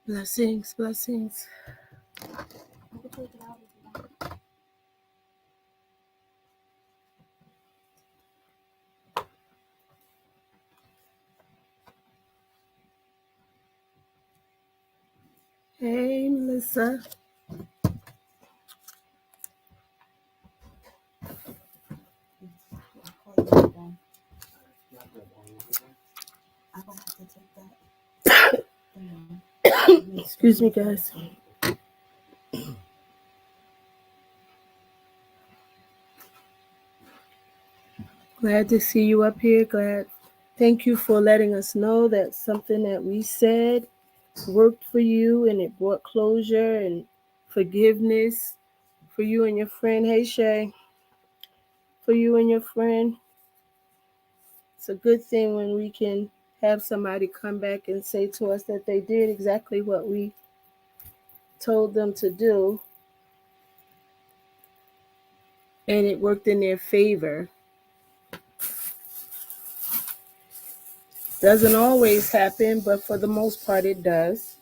Blessings, blessings. Hey, Melissa. Excuse me, guys. Glad to see you up here. Glad. Thank you for letting us know that something that we said worked for you and it brought closure and forgiveness for you and your friend. Hey, Shay. For you and your friend. It's a good thing when we can have somebody come back and say to us that they did exactly what we told them to do and it worked in their favor. Doesn't always happen, but for the most part it does.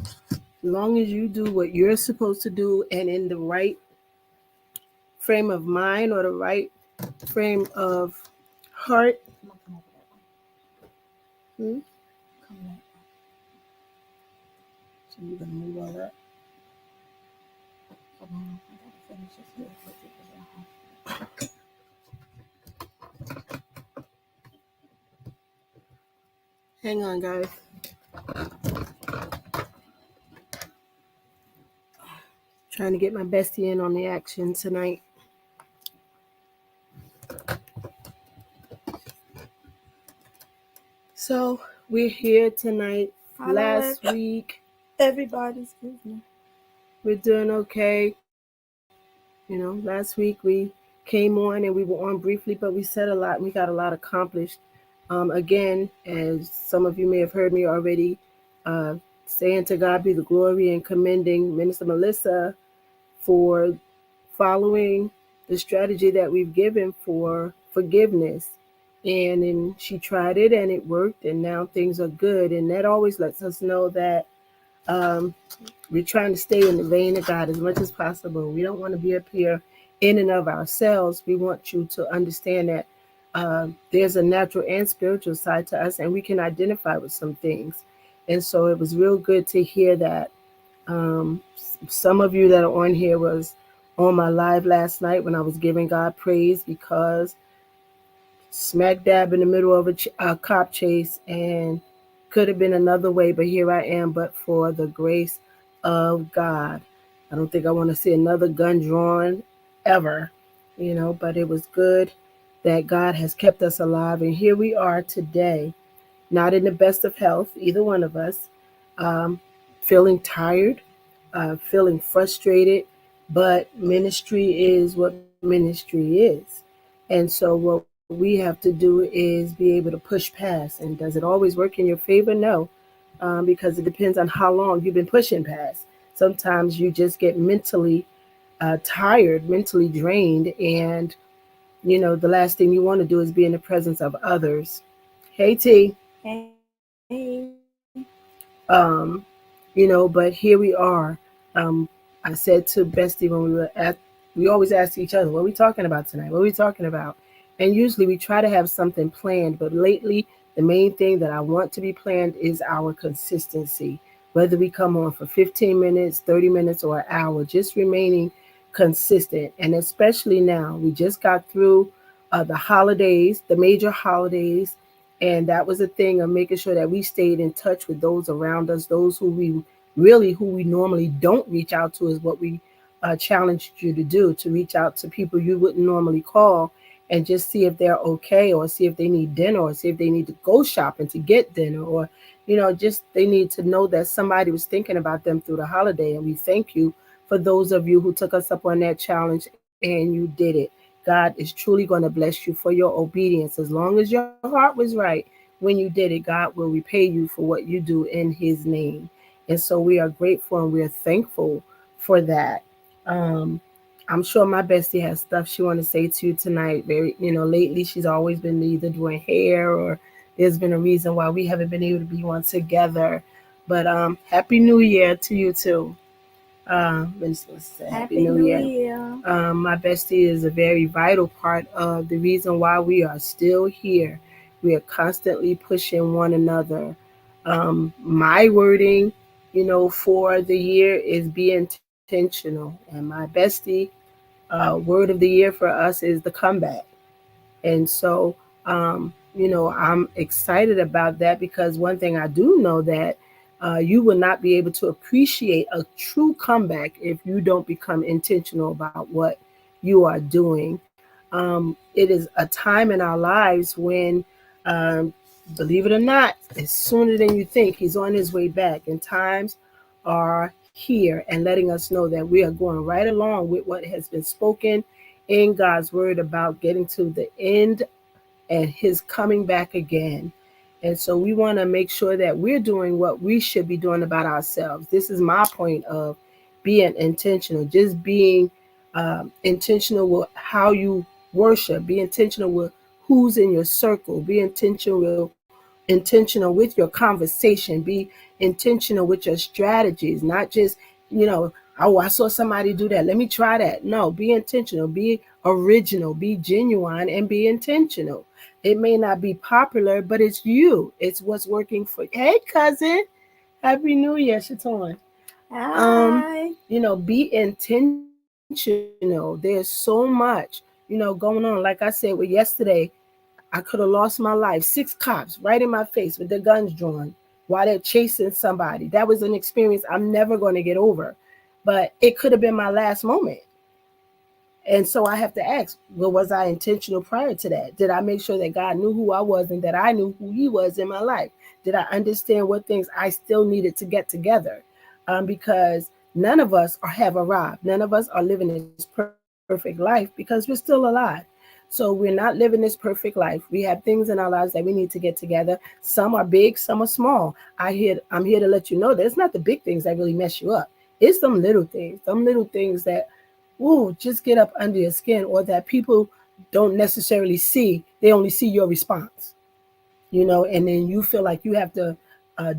As long as you do what you're supposed to do and in the right frame of mind or the right frame of heart. So you're gonna move all that. Hang on, guys. Trying to get my bestie in on the action tonight. So we're here tonight. Last week, everybody, excuse me. We're doing okay. You know, last week we came on and we were on briefly, but we said a lot and we got a lot accomplished. Again, as some of you may have heard me already, saying to God be the glory and commending Minister Melissa for following the strategy that we've given for forgiveness. And she tried it and it worked and now things are good. And that always lets us know that we're trying to stay in the vein of God as much as possible. We don't want to be up here in and of ourselves. We want you to understand that there's a natural and spiritual side to us and we can identify with some things. And so it was real good to hear that. Some of you that are on here was on my live last night when I was giving God praise because smack dab in the middle of a cop chase and could have been another way, but here I am, but for the grace of God. I don't think I want to see another gun drawn ever, you know, but it was good that God has kept us alive. And here we are today, not in the best of health, either one of us, feeling tired, feeling frustrated, but ministry is what ministry is. And so what we have to do is be able to push past. And does it always work in your favor? No, because it depends on how long you've been pushing past. Sometimes you just get mentally tired, mentally drained, and you know the last thing you want to do is be in the presence of others. Hey T. Hey. You know, but here we are. I said to Bestie when we always ask each other, what are we talking about tonight? What are we talking about? And usually we try to have something planned, but lately the main thing that I want to be planned is our consistency. Whether we come on for 15 minutes, 30 minutes, or an hour, just remaining consistent. And especially now, we just got through the holidays, the major holidays, and that was a thing of making sure that we stayed in touch with those around us, those who we normally don't reach out to is what we challenged you to do, to reach out to people you wouldn't normally call and just see if they're okay or see if they need dinner or see if they need to go shopping to get dinner or, you know, just they need to know that somebody was thinking about them through the holiday. And we thank you for those of you who took us up on that challenge and you did it. God is truly going to bless you for your obedience. As long as your heart was right when you did it, God will repay you for what you do in His name. And so we are grateful and we are thankful for that. Um, I'm sure my bestie has stuff she want to say to you tonight. Very, lately she's always been either doing hair or there's been a reason why we haven't been able to be on together. But Happy New Year to you too. Minister, Happy Happy New New Year. Year. My bestie is a very vital part of the reason why we are still here. We are constantly pushing one another. My wording, for the year is be intentional. And my bestie word of the year for us is the comeback. And so, I'm excited about that because one thing I do know that you will not be able to appreciate a true comeback if you don't become intentional about what you are doing. It is a time in our lives when, um, believe it or not, it's sooner than you think. He's on his way back, and times are here and letting us know that we are going right along with what has been spoken in God's word about getting to the end and his coming back again. And so we want to make sure that we're doing what we should be doing about ourselves. This is my point of being intentional, just being intentional with how you worship, be intentional with who's in your circle, be intentional with your conversation, be intentional with your strategies, not just, you know, oh, I saw somebody do that. Let me try that. No, be intentional, be original, be genuine, and be intentional. It may not be popular, but it's you. It's what's working for you. Hey, cousin. Happy New Year, Shaton. Hi. Be intentional. There's so much, going on. Like I said, with yesterday, I could have lost my life. 6 cops right in my face with their guns drawn while they're chasing somebody. That was an experience I'm never going to get over. But it could have been my last moment. And so I have to ask, well, was I intentional prior to that? Did I make sure that God knew who I was and that I knew who He was in my life? Did I understand what things I still needed to get together? Because none of us have arrived. None of us are living this perfect life because we're still alive. So we're not living this perfect life. We have things in our lives that we need to get together. Some are big, some are small. I'm here to let you know that it's not the big things that really mess you up. It's some little things that just get up under your skin, or that people don't necessarily see. They only see your response, and then you feel like you have to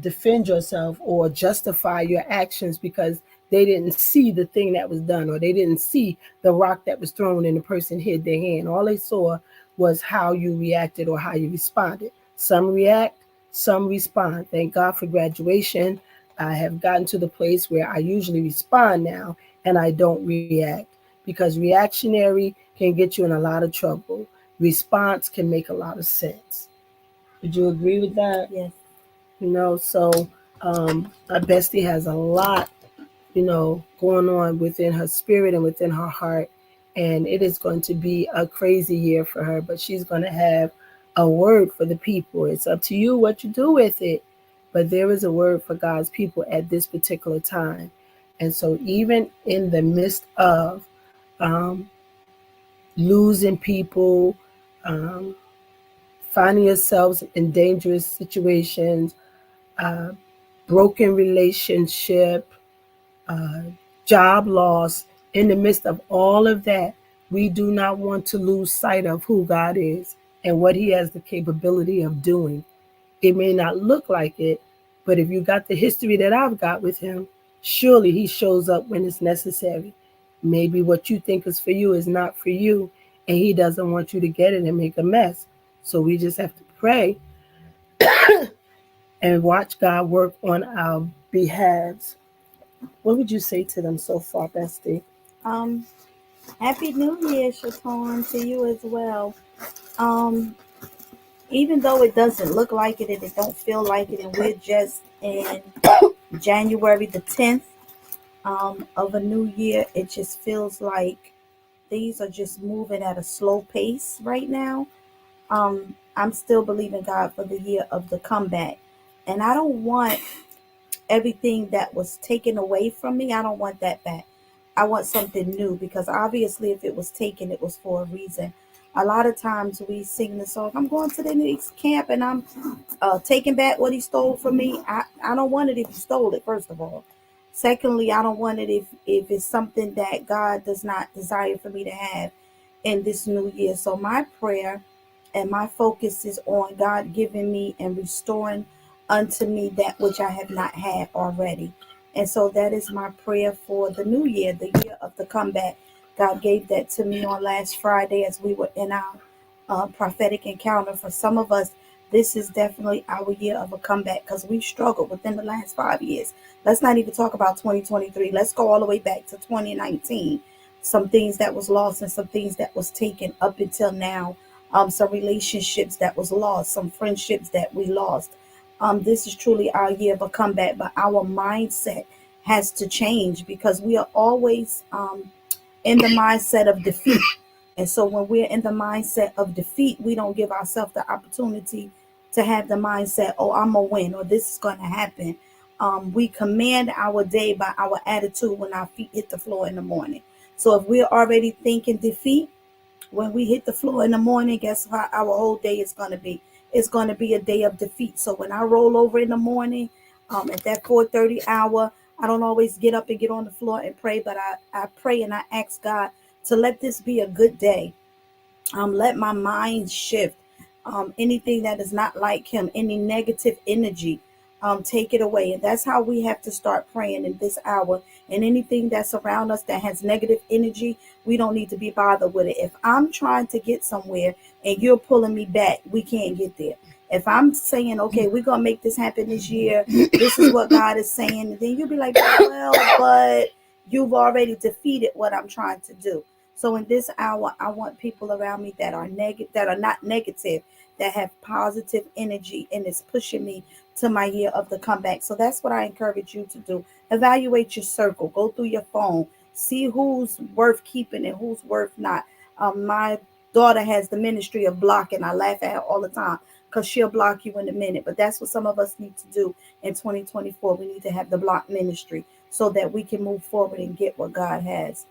defend yourself or justify your actions because they didn't see the thing that was done, or they didn't see the rock that was thrown and the person hid their hand. All they saw was how you reacted or how you responded. Some react, some respond. Thank God for graduation. I have gotten to the place where I usually respond now and I don't react, because reactionary can get you in a lot of trouble. Response can make a lot of sense. Would you agree with that? Yes. So our bestie has a lot, going on within her spirit and within her heart. And it is going to be a crazy year for her, but she's going to have a word for the people. It's up to you what you do with it. But there is a word for God's people at this particular time. And so, even in the midst of um, losing people, um, finding yourselves in dangerous situations, uh, broken relationship, uh, job loss, in the midst of all of that, we do not want to lose sight of who God is and what He has the capability of doing. It may not look like it, but if you got the history that I've got with Him, surely He shows up when it's necessary. Maybe what you think is for you is not for you, and He doesn't want you to get it and make a mess. So we just have to pray and watch God work on our behalves. What would you say to them so far, Bestie? Um, Happy New Year, Shaton, to you as well. Um, Even though it doesn't look like it and it don't feel like it, and we're just in January the 10th of a new year, it just feels like things are just moving at a slow pace right now. I'm still believing God for the year of the comeback. And I don't want everything that was taken away from me, I don't want that back. I want something new, because obviously if it was taken, it was for a reason. A lot of times we sing the song, I'm going to the next camp and I'm taking back what he stole from me. I don't want it if you stole it, first of all. Secondly, I don't want it if it's something that God does not desire for me to have in this new year. So my prayer and my focus is on God giving me and restoring unto me that which I have not had already. And so that is my prayer for the new year, the year of the comeback. God gave that to me on last Friday as we were in our prophetic encounter. For some of us, this is definitely our year of a comeback, because we've struggled within the last 5 years. Let's not even talk about 2023. Let's go all the way back to 2019. Some things that was lost and some things that was taken up until now. Some relationships that was lost, some friendships that we lost. This is truly our year of a comeback, but our mindset has to change, because we are always in the mindset of defeat. And so when we're in the mindset of defeat, we don't give ourselves the opportunity to have the mindset, oh, I'm going to win, or this is going to happen. We command our day by our attitude when our feet hit the floor in the morning. So if we're already thinking defeat, when we hit the floor in the morning, guess how our whole day is going to be? It's going to be a day of defeat. So when I roll over in the morning, at that 4:30 hour, I don't always get up and get on the floor and pray, but I pray and I ask God to let this be a good day. Let my mind shift. Anything that is not like him, any negative energy, take it away. And that's how we have to start praying in this hour. And anything that's around us that has negative energy, we don't need to be bothered with it. If I'm trying to get somewhere and you're pulling me back, we can't get there. If I'm saying, okay, we're going to make this happen this year, this is what God is saying, and then you'll be like, well, but you've already defeated what I'm trying to do. So in this hour, I want people around me that are negative, that are not negative, that have positive energy, and it's pushing me to my year of the comeback. So that's what I encourage you to do. Evaluate your circle. Go through your phone. See who's worth keeping and who's worth not. My daughter has the ministry of blocking. I laugh at her all the time because she'll block you in a minute. But that's what some of us need to do in 2024. We need to have the block ministry so that we can move forward and get what God has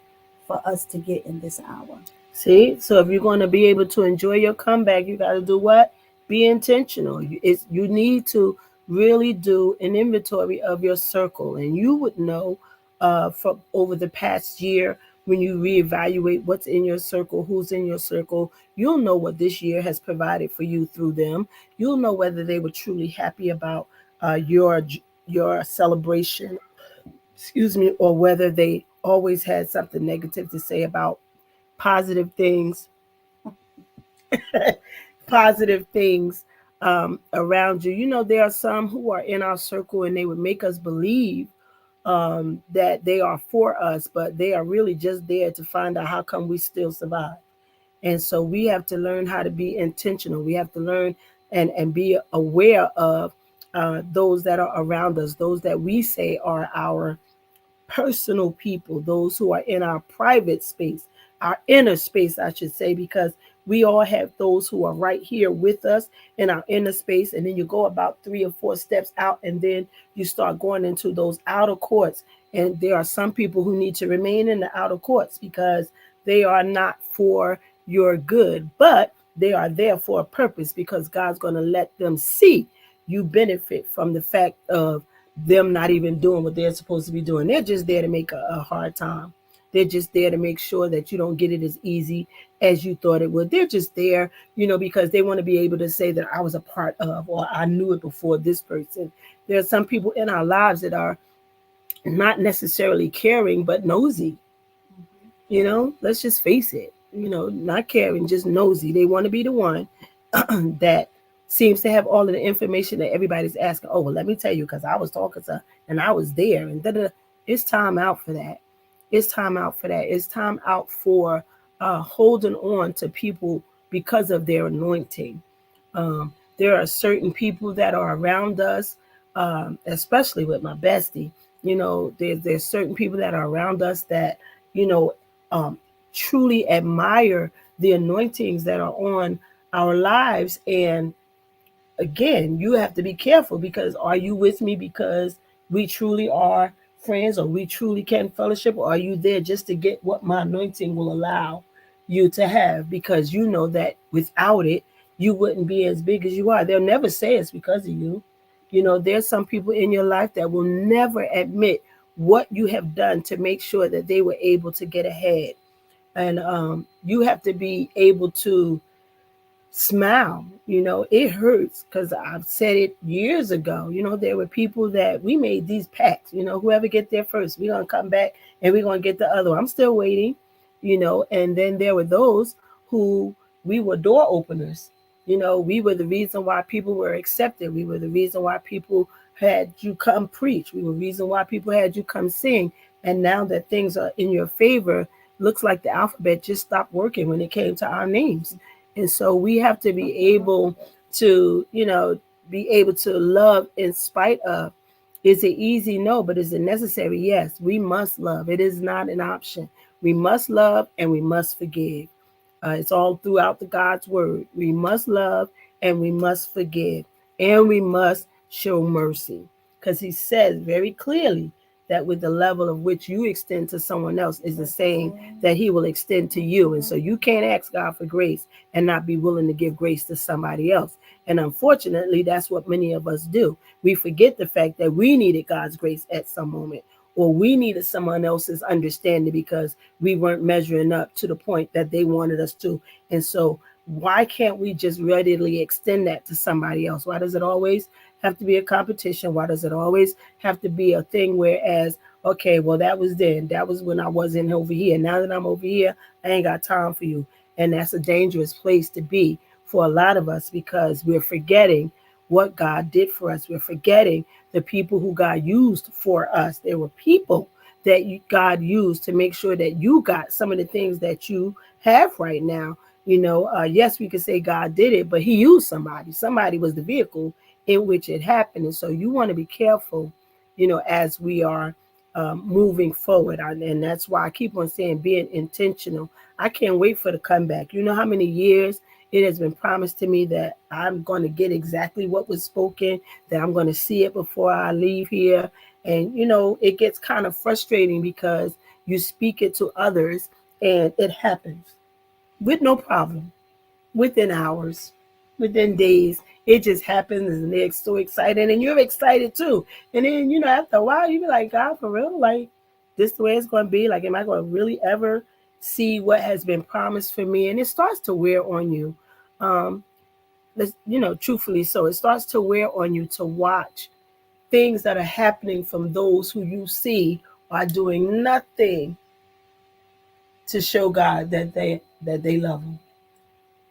for us to get in this hour. See, so if you're going to be able to enjoy your comeback, you got to do what? Be intentional. You need to really do an inventory of your circle, and you would know from over the past year when you reevaluate what's in your circle, who's in your circle. You'll know what this year has provided for you through them. You'll know whether they were truly happy about your celebration, excuse me, or whether they always had something negative to say about positive things, positive things around you. You know, there are some who are in our circle and they would make us believe that they are for us, but they are really just there to find out how come we still survive. And so we have to learn how to be intentional. We have to learn and be aware of those that are around us, those that we say are our personal people, those who are in our private space, our inner space, I should say, because we all have those who are right here with us in our inner space. And then you go about 3 or 4 steps out, and then you start going into those outer courts. And there are some people who need to remain in the outer courts because they are not for your good, but they are there for a purpose because God's going to let them see you benefit from the fact of them not even doing what they're supposed to be doing. They're just there to make a hard time. They're just there to make sure that you don't get it as easy as you thought it would. They're just there, because they want to be able to say that I was a part of or I knew it before this person. There are some people in our lives that are not necessarily caring, but nosy. Let's just face it. Not caring, just nosy. They want to be the one that seems to have all of the information that everybody's asking. Oh, well, let me tell you, because I was talking to and I was there, and da-da. It's time out for that. It's time out for that. It's time out for holding on to people because of their anointing. There are certain people that are around us, especially with my bestie. There's certain people that are around us that you know um, truly admire the anointings that are on our lives. And again, you have to be careful, because are you with me because we truly are friends, or we truly can fellowship, or are you there just to get what my anointing will allow you to have? Because you know that without it, you wouldn't be as big as you are. They'll never say it's because of you. You know, there's some people in your life that will never admit what you have done to make sure that they were able to get ahead. And you have to be able to smile. You know, it hurts because I've said it years ago. You know, there were people that we made these pacts. You know, whoever get there first, we're gonna come back and we're gonna get the other one. I'm still waiting. You know, and then there were those who we were door openers. You know, we were the reason why people were accepted. We were the reason why people had you come preach. We were the reason why people had you come sing. And now that things are in your favor, looks like the alphabet just stopped working when it came to our names. And so we have to be able to, you know, be able to love in spite of. Is it easy? No, but is it necessary? Yes, we must love. It is not an option. We must love and we must forgive. It's all throughout the God's word. We must love and we must forgive and we must show mercy, because he says very clearly that with the level of which you extend to someone else is the same that he will extend to you. And so you can't ask God for grace and not be willing to give grace to somebody else. And unfortunately, that's what many of us do. We forget the fact that we needed God's grace at some moment, or we needed someone else's understanding because we weren't measuring up to the point that they wanted us to. And so why can't we just readily extend that to somebody else? Why does it always have to be a competition? Why does it always have to be a thing whereas, okay, well, that was then. That was when I wasn't over here. Now that I'm over here, I ain't got time for you. And that's a dangerous place to be for a lot of us, because we're forgetting what God did for us. We're forgetting the people who God used for us. There were people that God used to make sure that you got some of the things that you have right now. You know, yes, we could say God did it, but he used somebody. Somebody was the vehicle in which it happened. And so you want to be careful, you know, as we are moving forward. And that's why I keep on saying being intentional. I can't wait for the comeback. You know how many years it has been promised to me that I'm going to get exactly what was spoken, that I'm going to see it before I leave here. And, you know, it gets kind of frustrating because you speak it to others and it happens with no problem, within hours, within days. It just happens and they're so excited and you're excited too. And then, you know, after a while, you be like, God, for real? Like, this the way it's going to be? Like, am I going to really ever see what has been promised for me? And it starts to wear on you. Um, you know, truthfully, so it starts to wear on you to watch things that are happening from those who you see are doing nothing to show God that they love him.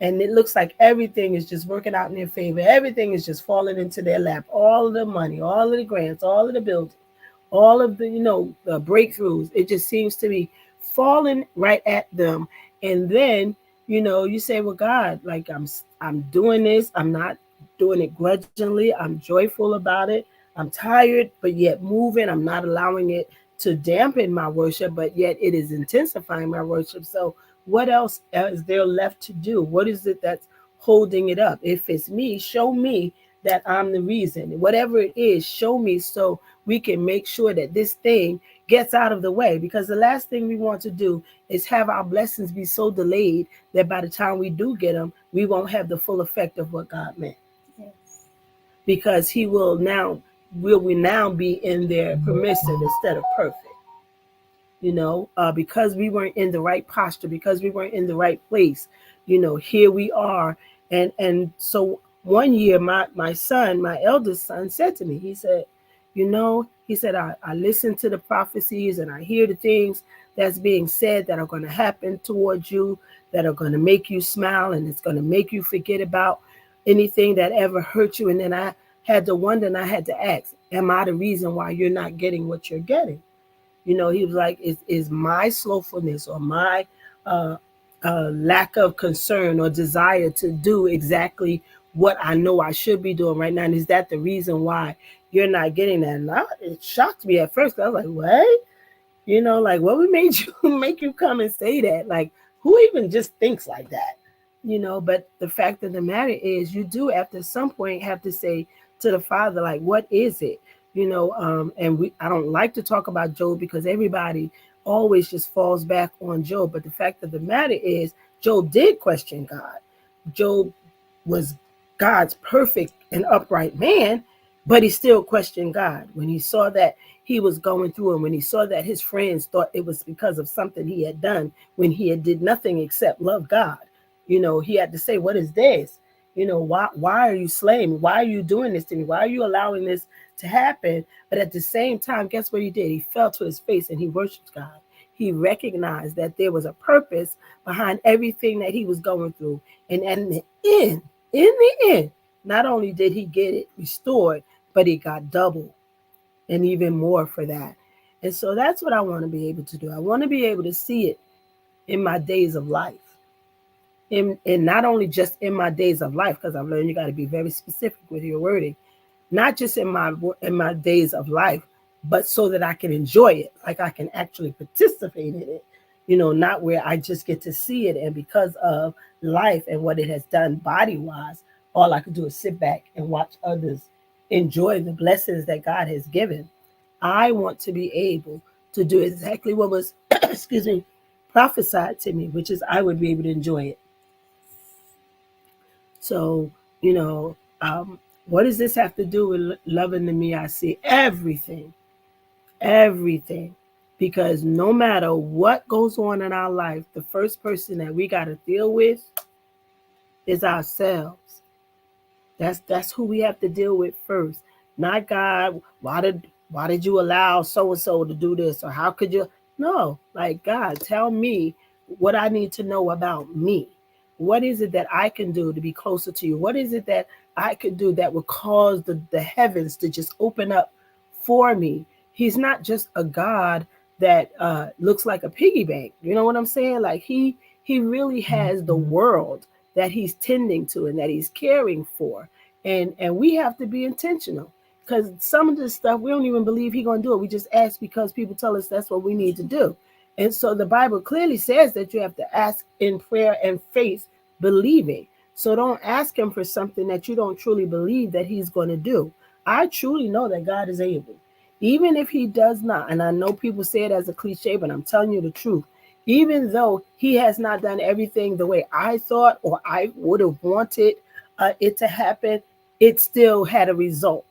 And it looks like everything is just working out in their favor. Everything is just falling into their lap. All of the money, all of the grants, all of the buildings, all of the, you know, the breakthroughs. It just seems to be falling right at them. And then, you know, you say, well, God, like I'm doing this. I'm not doing it grudgingly. I'm joyful about it. I'm tired, but yet moving. I'm not allowing it to dampen my worship, but yet it is intensifying my worship. So what else is there left to do? What is it that's holding it up? If it's me, show me that I'm the reason. Whatever it is, show me so we can make sure that this thing gets out of the way. Because the last thing we want to do is have our blessings be so delayed that by the time we do get them, we won't have the full effect of what God meant. Yes. Because he will we now be in there permissive instead of perfect. You know, because we weren't in the right posture, because we weren't in the right place. You know, here we are. And so one year, my son, my eldest son, said to me, he said, you know, he said, I listen to the prophecies and I hear the things that's being said that are going to happen towards you, that are going to make you smile, and it's going to make you forget about anything that ever hurt you. And then I had to wonder, and I had to ask, am I the reason why you're not getting what you're getting? You know, he was like, is my slowfulness or my uh, lack of concern or desire to do exactly what I know I should be doing right now? And is that the reason why you're not getting that? And it shocked me at first. I was like, what? You know, like, what would made you make you come and say that? Like, who even just thinks like that? You know, but the fact of the matter is, you do, after some point, have to say to the Father, like, what is it? And I don't like to talk about Job because everybody always just falls back on Job. But the fact of the matter is, Job did question God. Job was God's perfect and upright man, but he still questioned God when he saw that he was going through, and when he saw that his friends thought it was because of something he had done when he had did nothing except love God. He had to say, "What is this? Why are you slaying me? Why are you doing this to me? Why are you allowing this to happen?" But at the same time, guess what he did? He fell to his face and he worshiped God. He recognized that there was a purpose behind everything that he was going through. And in the end, not only did he get it restored, but he got double and even more for that. And so that's what I want to be able to do. I want to be able to see it in my days of life. And not only just in my days of life, because I've learned you got to be very specific with your wording, not just in my days of life, but so that I can enjoy it, like I can actually participate in it, not where I just get to see it. And because of life and what it has done body wise, all I could do is sit back and watch others enjoy the blessings that God has given. I want to be able to do exactly what was, excuse me, prophesied to me, which is I would be able to enjoy it. So, what does this have to do with loving the me I see? Everything, everything. Because no matter what goes on in our life, the first person that we got to deal with is ourselves. That's who we have to deal with first. Not God. Why did you allow so and so to do this, or how could you? No, like, God, tell me what I need to know about me. What is it that I can do to be closer to you? What is it that I could do that would cause the heavens to just open up for me? He's not just a God that looks like a piggy bank. You know what I'm saying? Like he really has the world that he's tending to and that he's caring for. And we have to be intentional, because some of this stuff we don't even believe he's going to do it. We just ask because people tell us that's what we need to do. And so the Bible clearly says that you have to ask in prayer and faith, believing. So don't ask him for something that you don't truly believe that he's going to do. I truly know that God is able. Even if he does not, and I know people say it as a cliche, but I'm telling you the truth. Even though he has not done everything the way I thought or I would have wanted it to happen, it still had a result.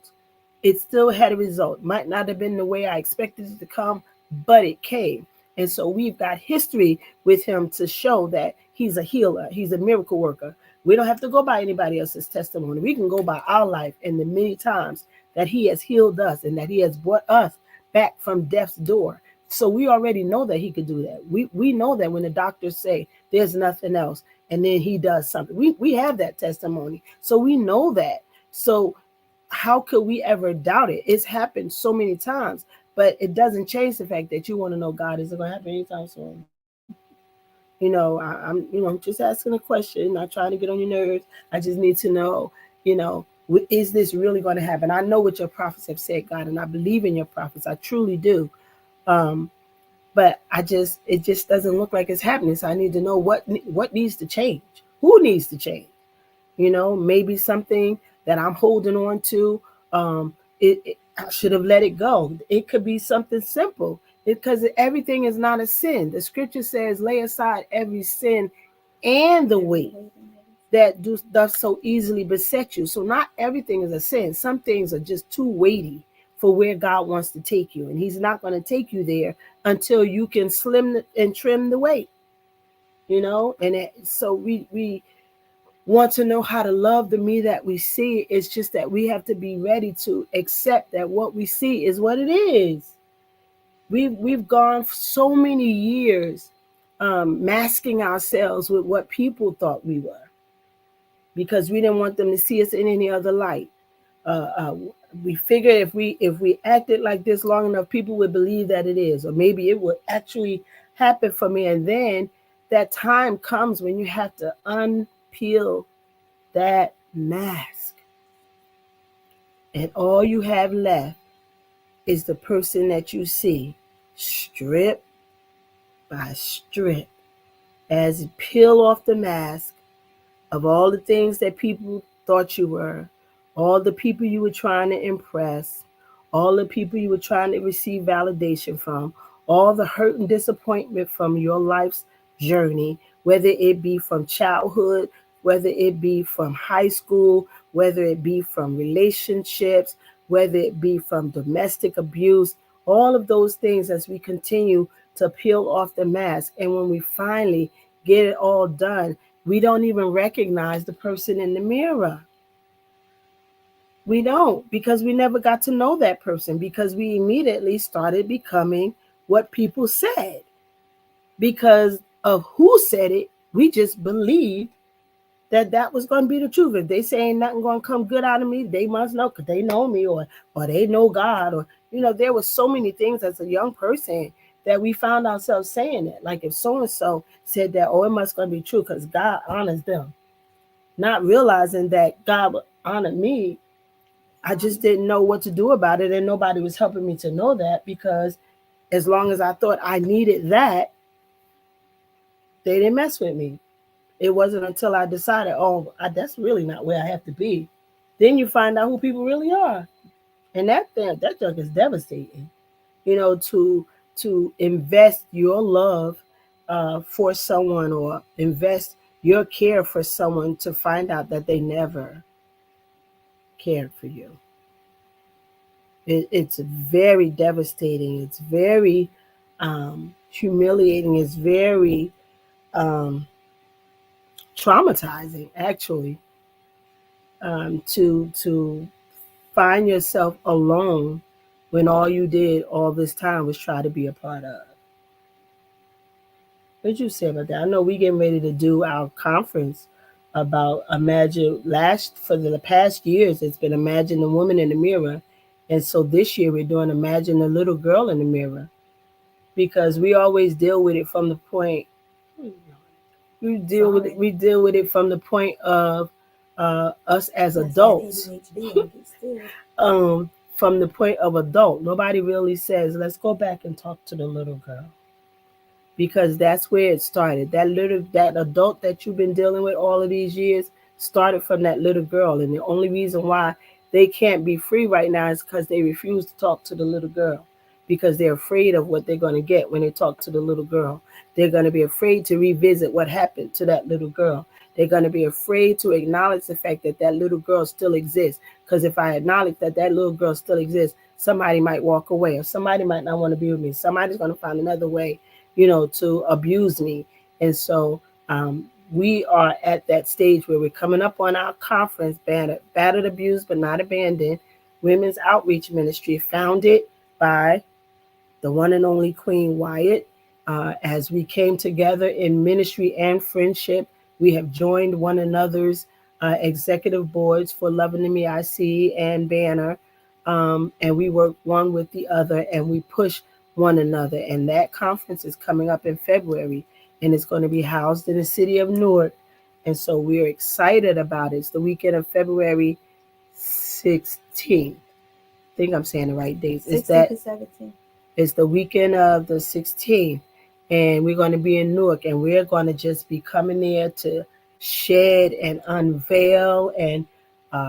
It still had a result. Might not have been the way I expected it to come, but it came. And so we've got history with him to show that he's a healer, he's a miracle worker. We don't have to go by anybody else's testimony. We can go by our life and the many times that he has healed us and that he has brought us back from death's door. So we already know that he could do that. We know that when the doctors say there's nothing else and then he does something. We have that testimony. So we know that. So how could we ever doubt it? It's happened so many times, but it doesn't change the fact that you want to know, God, is it going to happen anytime soon? I'm just asking a question, not trying to get on your nerves. I just need to know, is this really going to happen? I know what your prophets have said, God, and I believe in your prophets. I truly do. But it just doesn't look like it's happening. So I need to know what needs to change. Who needs to change? Maybe something that I'm holding on to. I should have let it go. It could be something simple, because everything is not a sin. The scripture says, lay aside every sin and the weight that does so easily beset you. So not everything is a sin. Some things are just too weighty for where God wants to take you. And he's not going to take you there until you can slim and trim the weight, so we want to know how to love the me that we see. It's just that we have to be ready to accept that what we see is what it is. We've gone so many years masking ourselves with what people thought we were, because we didn't want them to see us in any other light. We figured if we acted like this long enough, people would believe that it is, or maybe it would actually happen for me. And then that time comes when you have to unpeel that mask, and all you have left is the person that you see, strip by strip, as you peel off the mask of all the things that people thought you were, all the people you were trying to impress, all the people you were trying to receive validation from, all the hurt and disappointment from your life's journey, whether it be from childhood, whether it be from high school, whether it be from relationships, whether it be from domestic abuse, all of those things as we continue to peel off the mask. And when we finally get it all done, we don't even recognize the person in the mirror. We don't, because we never got to know that person, because we immediately started becoming what people said. Because of who said it, we just believed that that was going to be the truth. If they say ain't nothing going to come good out of me, they must know because they know me, or they know God, or there were so many things as a young person that we found ourselves saying it. Like if so and so said that, oh, it must going to be true because God honors them, not realizing that God would honor me. I just didn't know what to do about it, and nobody was helping me to know that, because as long as I thought I needed that, they didn't mess with me. It wasn't until I decided, oh, that's really not where I have to be. Then you find out who people really are, and that junk is devastating. To invest your love for someone, or invest your care for someone, to find out that they never cared for you. It's very devastating. It's very humiliating. It's very um, traumatizing, actually, to find yourself alone when all you did all this time was try to be a part of. What'd you say about that? I know we getting ready to do our conference about imagine last for the past years. It's been imagine the woman in the mirror, and so this year we're doing imagine the little girl in the mirror, because we always deal with it from the point we deal with it from the point of us as adults. From the point of adult, nobody really says, let's go back and talk to the little girl, because that's where it started. That adult that you've been dealing with all of these years started from that little girl, and the only reason why they can't be free right now is because they refuse to talk to the little girl, because they're afraid of what they're going to get when they talk to the little girl. They're going to be afraid to revisit what happened to that little girl. They're going to be afraid to acknowledge the fact that that little girl still exists, because if I acknowledge that that little girl still exists, somebody might walk away, or somebody might not want to be with me. Somebody's going to find another way, to abuse me. And so we are at that stage where we're coming up on our conference, Battered, Abused, but Not Abandoned, Women's Outreach Ministry, founded by the one and only Queen Wyatt. As we came together in ministry and friendship, we have joined one another's executive boards for Loving the Me IC and Banner, and we work one with the other, and we push one another. And that conference is coming up in February, and it's going to be housed in the city of Newark. And so we're excited about it. It's the weekend of February 16th. I think I'm saying the right dates. It's 17th. It's the weekend of the 16th, and we're going to be in Newark, and we're going to just be coming there to shed and unveil and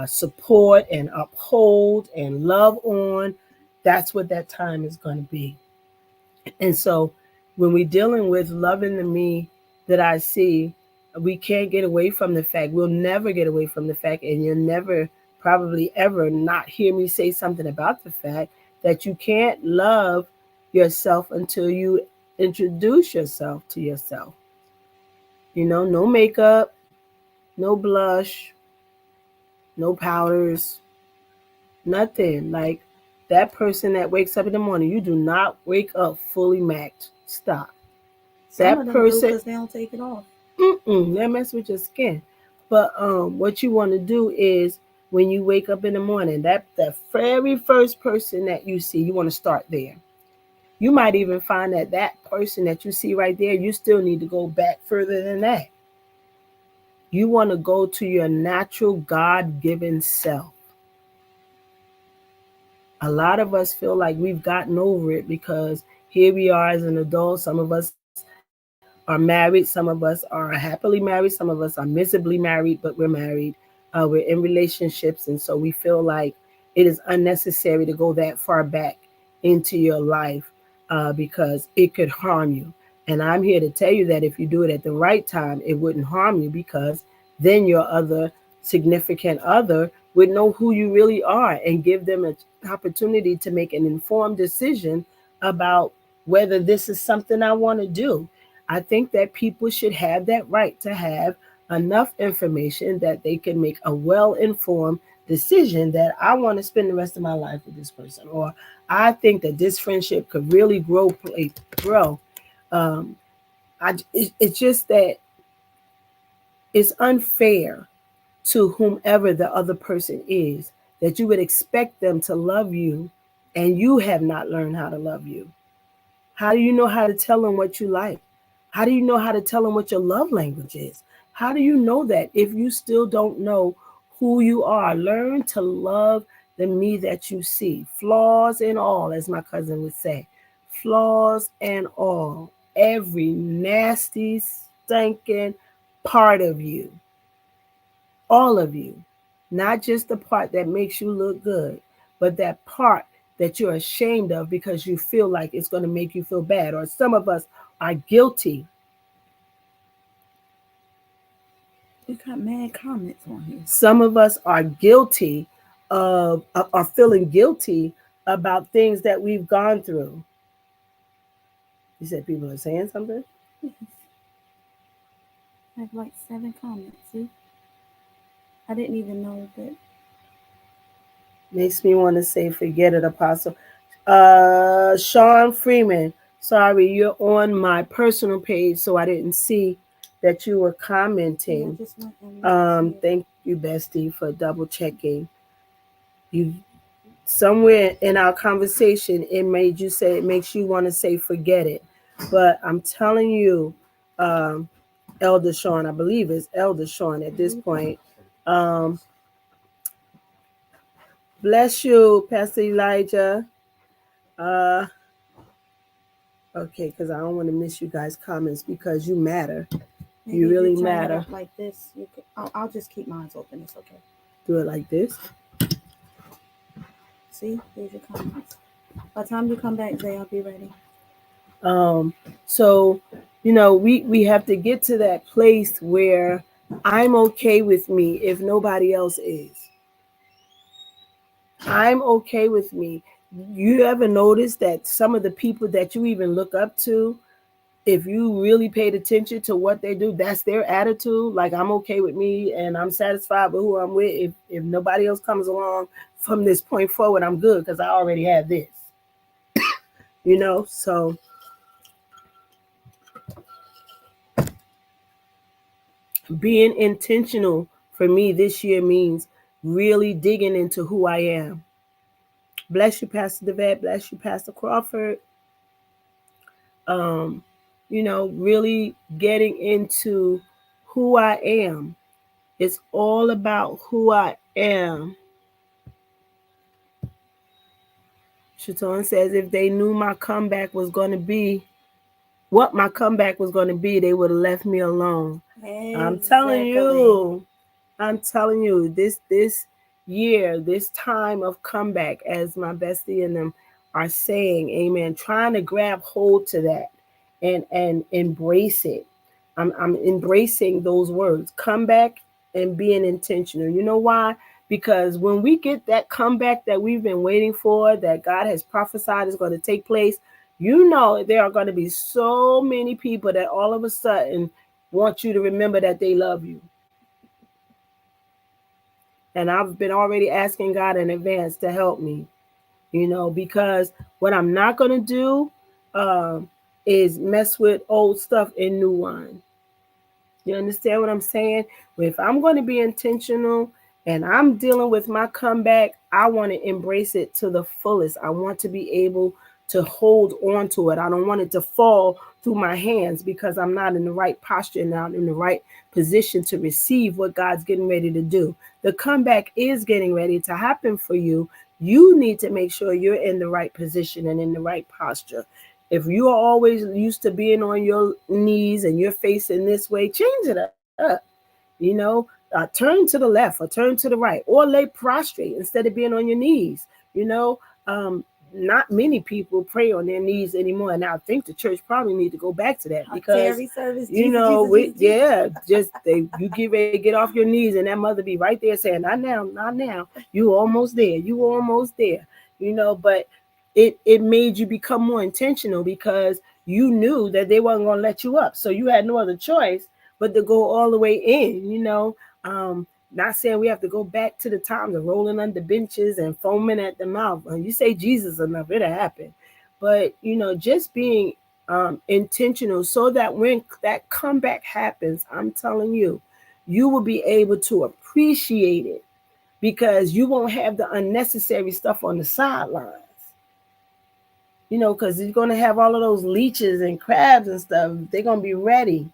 support and uphold and love on. That's what that time is going to be. And so when we're dealing with loving the me that I see, we can't get away from the fact, we'll never get away from the fact, and you'll never probably ever not hear me say something about the fact that you can't love yourself until you introduce yourself to yourself. No makeup, no blush, no powders, nothing. Like that person that wakes up in the morning, you do not wake up fully maxed. Stop. Some of them do because they don't take it off. That mess with your skin. But what you want to do is when you wake up in the morning, that very first person that you see, you want to start there. You might even find that person that you see right there, you still need to go back further than that. You want to go to your natural God-given self. A lot of us feel like we've gotten over it because here we are as an adult. Some of us are married. Some of us are happily married. Some of us are miserably married, but we're married. We're in relationships. And so we feel like, it is unnecessary to go that far back into your life because it could harm you. And I'm here to tell you that if you do it at the right time, it wouldn't harm you, because then your other significant other would know who you really are and give them an opportunity to make an informed decision about whether this is something I want to do. I think that people should have that right to have enough information that they can make a well informed decision that I want to spend the rest of my life with this person, or I think that this friendship could really grow. Um, it's just that it's unfair to whomever the other person is that you would expect them to love you and you have not learned how to love you. How do you know how to tell them what you like? How do you know how to tell them what your love language is? How do you know that if you still don't know who you are? Learn to love the me that you see, flaws and all, as my cousin would say. Flaws and all. Every nasty, stinking part of you. All of you. Not just the part that makes you look good, but that part that you're ashamed of because you feel like it's going to make you feel bad. Or some of us are guilty. You got mad comments on here. Some of us are guilty are feeling guilty about things that we've gone through. You said people are saying something? Yes. I have like 7 comments. See? I didn't even know that. Makes me want to say, forget it, Apostle. Sean Freeman, sorry, you're on my personal page, so I didn't see that you were Yeah, I commenting. just went and looked. Thank you, Bestie, for double checking. You somewhere in our conversation, it made you say, it makes you want to say, forget it. But I'm telling you, um, Elder Sean, I believe it's Elder Sean at this point. Um, bless you, Pastor Elijah. Uh, okay, because I don't want to miss you guys' comments because you matter. Maybe You if really you turn it matter. up like this, you could, I'll just keep mine open. It's okay. Do it like this. See, there's your comments. By the time you come back, Zay, I'll be ready. So, we have to get to that place where I'm okay with me if nobody else is. I'm okay with me. You ever notice that some of the people that you even look up to, if you really paid attention to what they do, that's their attitude. Like, I'm okay with me and I'm satisfied with who I'm with. If nobody else comes along from this point forward, I'm good because I already have this. So being intentional for me this year means really digging into who I am. Bless you, Pastor Devet. Bless you, Pastor Crawford. Um, really getting into who I am. It's all about who I am. Shaton says if they knew my comeback was going to be what my comeback was going to be, they would have left me alone. Exactly. I'm telling you, this year, this time of comeback, as my bestie and them are saying, amen, trying to grab hold to that and embrace it. I'm embracing those words, comeback and being intentional. You know why? Because when we get that comeback that we've been waiting for, that God has prophesied is going to take place, there are going to be so many people that all of a sudden want you to remember that they love you. And I've been already asking God in advance to help me, because what I'm not going to do is mess with old stuff in new wine. You understand what I'm saying? If I'm going to be intentional and I'm dealing with my comeback, I want to embrace it to the fullest. I want to be able to hold on to it. I don't want it to fall through my hands because I'm not in the right posture and not in the right position to receive what God's getting ready to do. The comeback is getting ready to happen for you. You need to make sure you're in the right position and in the right posture. If you are always used to being on your knees and you're facing this way, change it up. turn to the left or turn to the right, or lay prostrate instead of being on your knees. You know, not many people pray on their knees anymore, and I think the church probably need to go back to that because Terry service, you Jesus, know, Jesus, Jesus, Jesus. yeah, just you get ready to get off your knees, and that mother be right there saying, "Not now, not now. You almost there. You almost there." You know, but it made you become more intentional because you knew that they wasn't going to let you up, so you had no other choice but to go all the way in. You know, not saying we have to go back to the times of rolling under benches and foaming at the mouth. When you say Jesus enough, it'll happen. But you know, just being intentional so that when that comeback happens, I'm telling you, you will be able to appreciate it because you won't have the unnecessary stuff on the sidelines. You know, because you're going to have all of those leeches and crabs and stuff. They're going to be ready,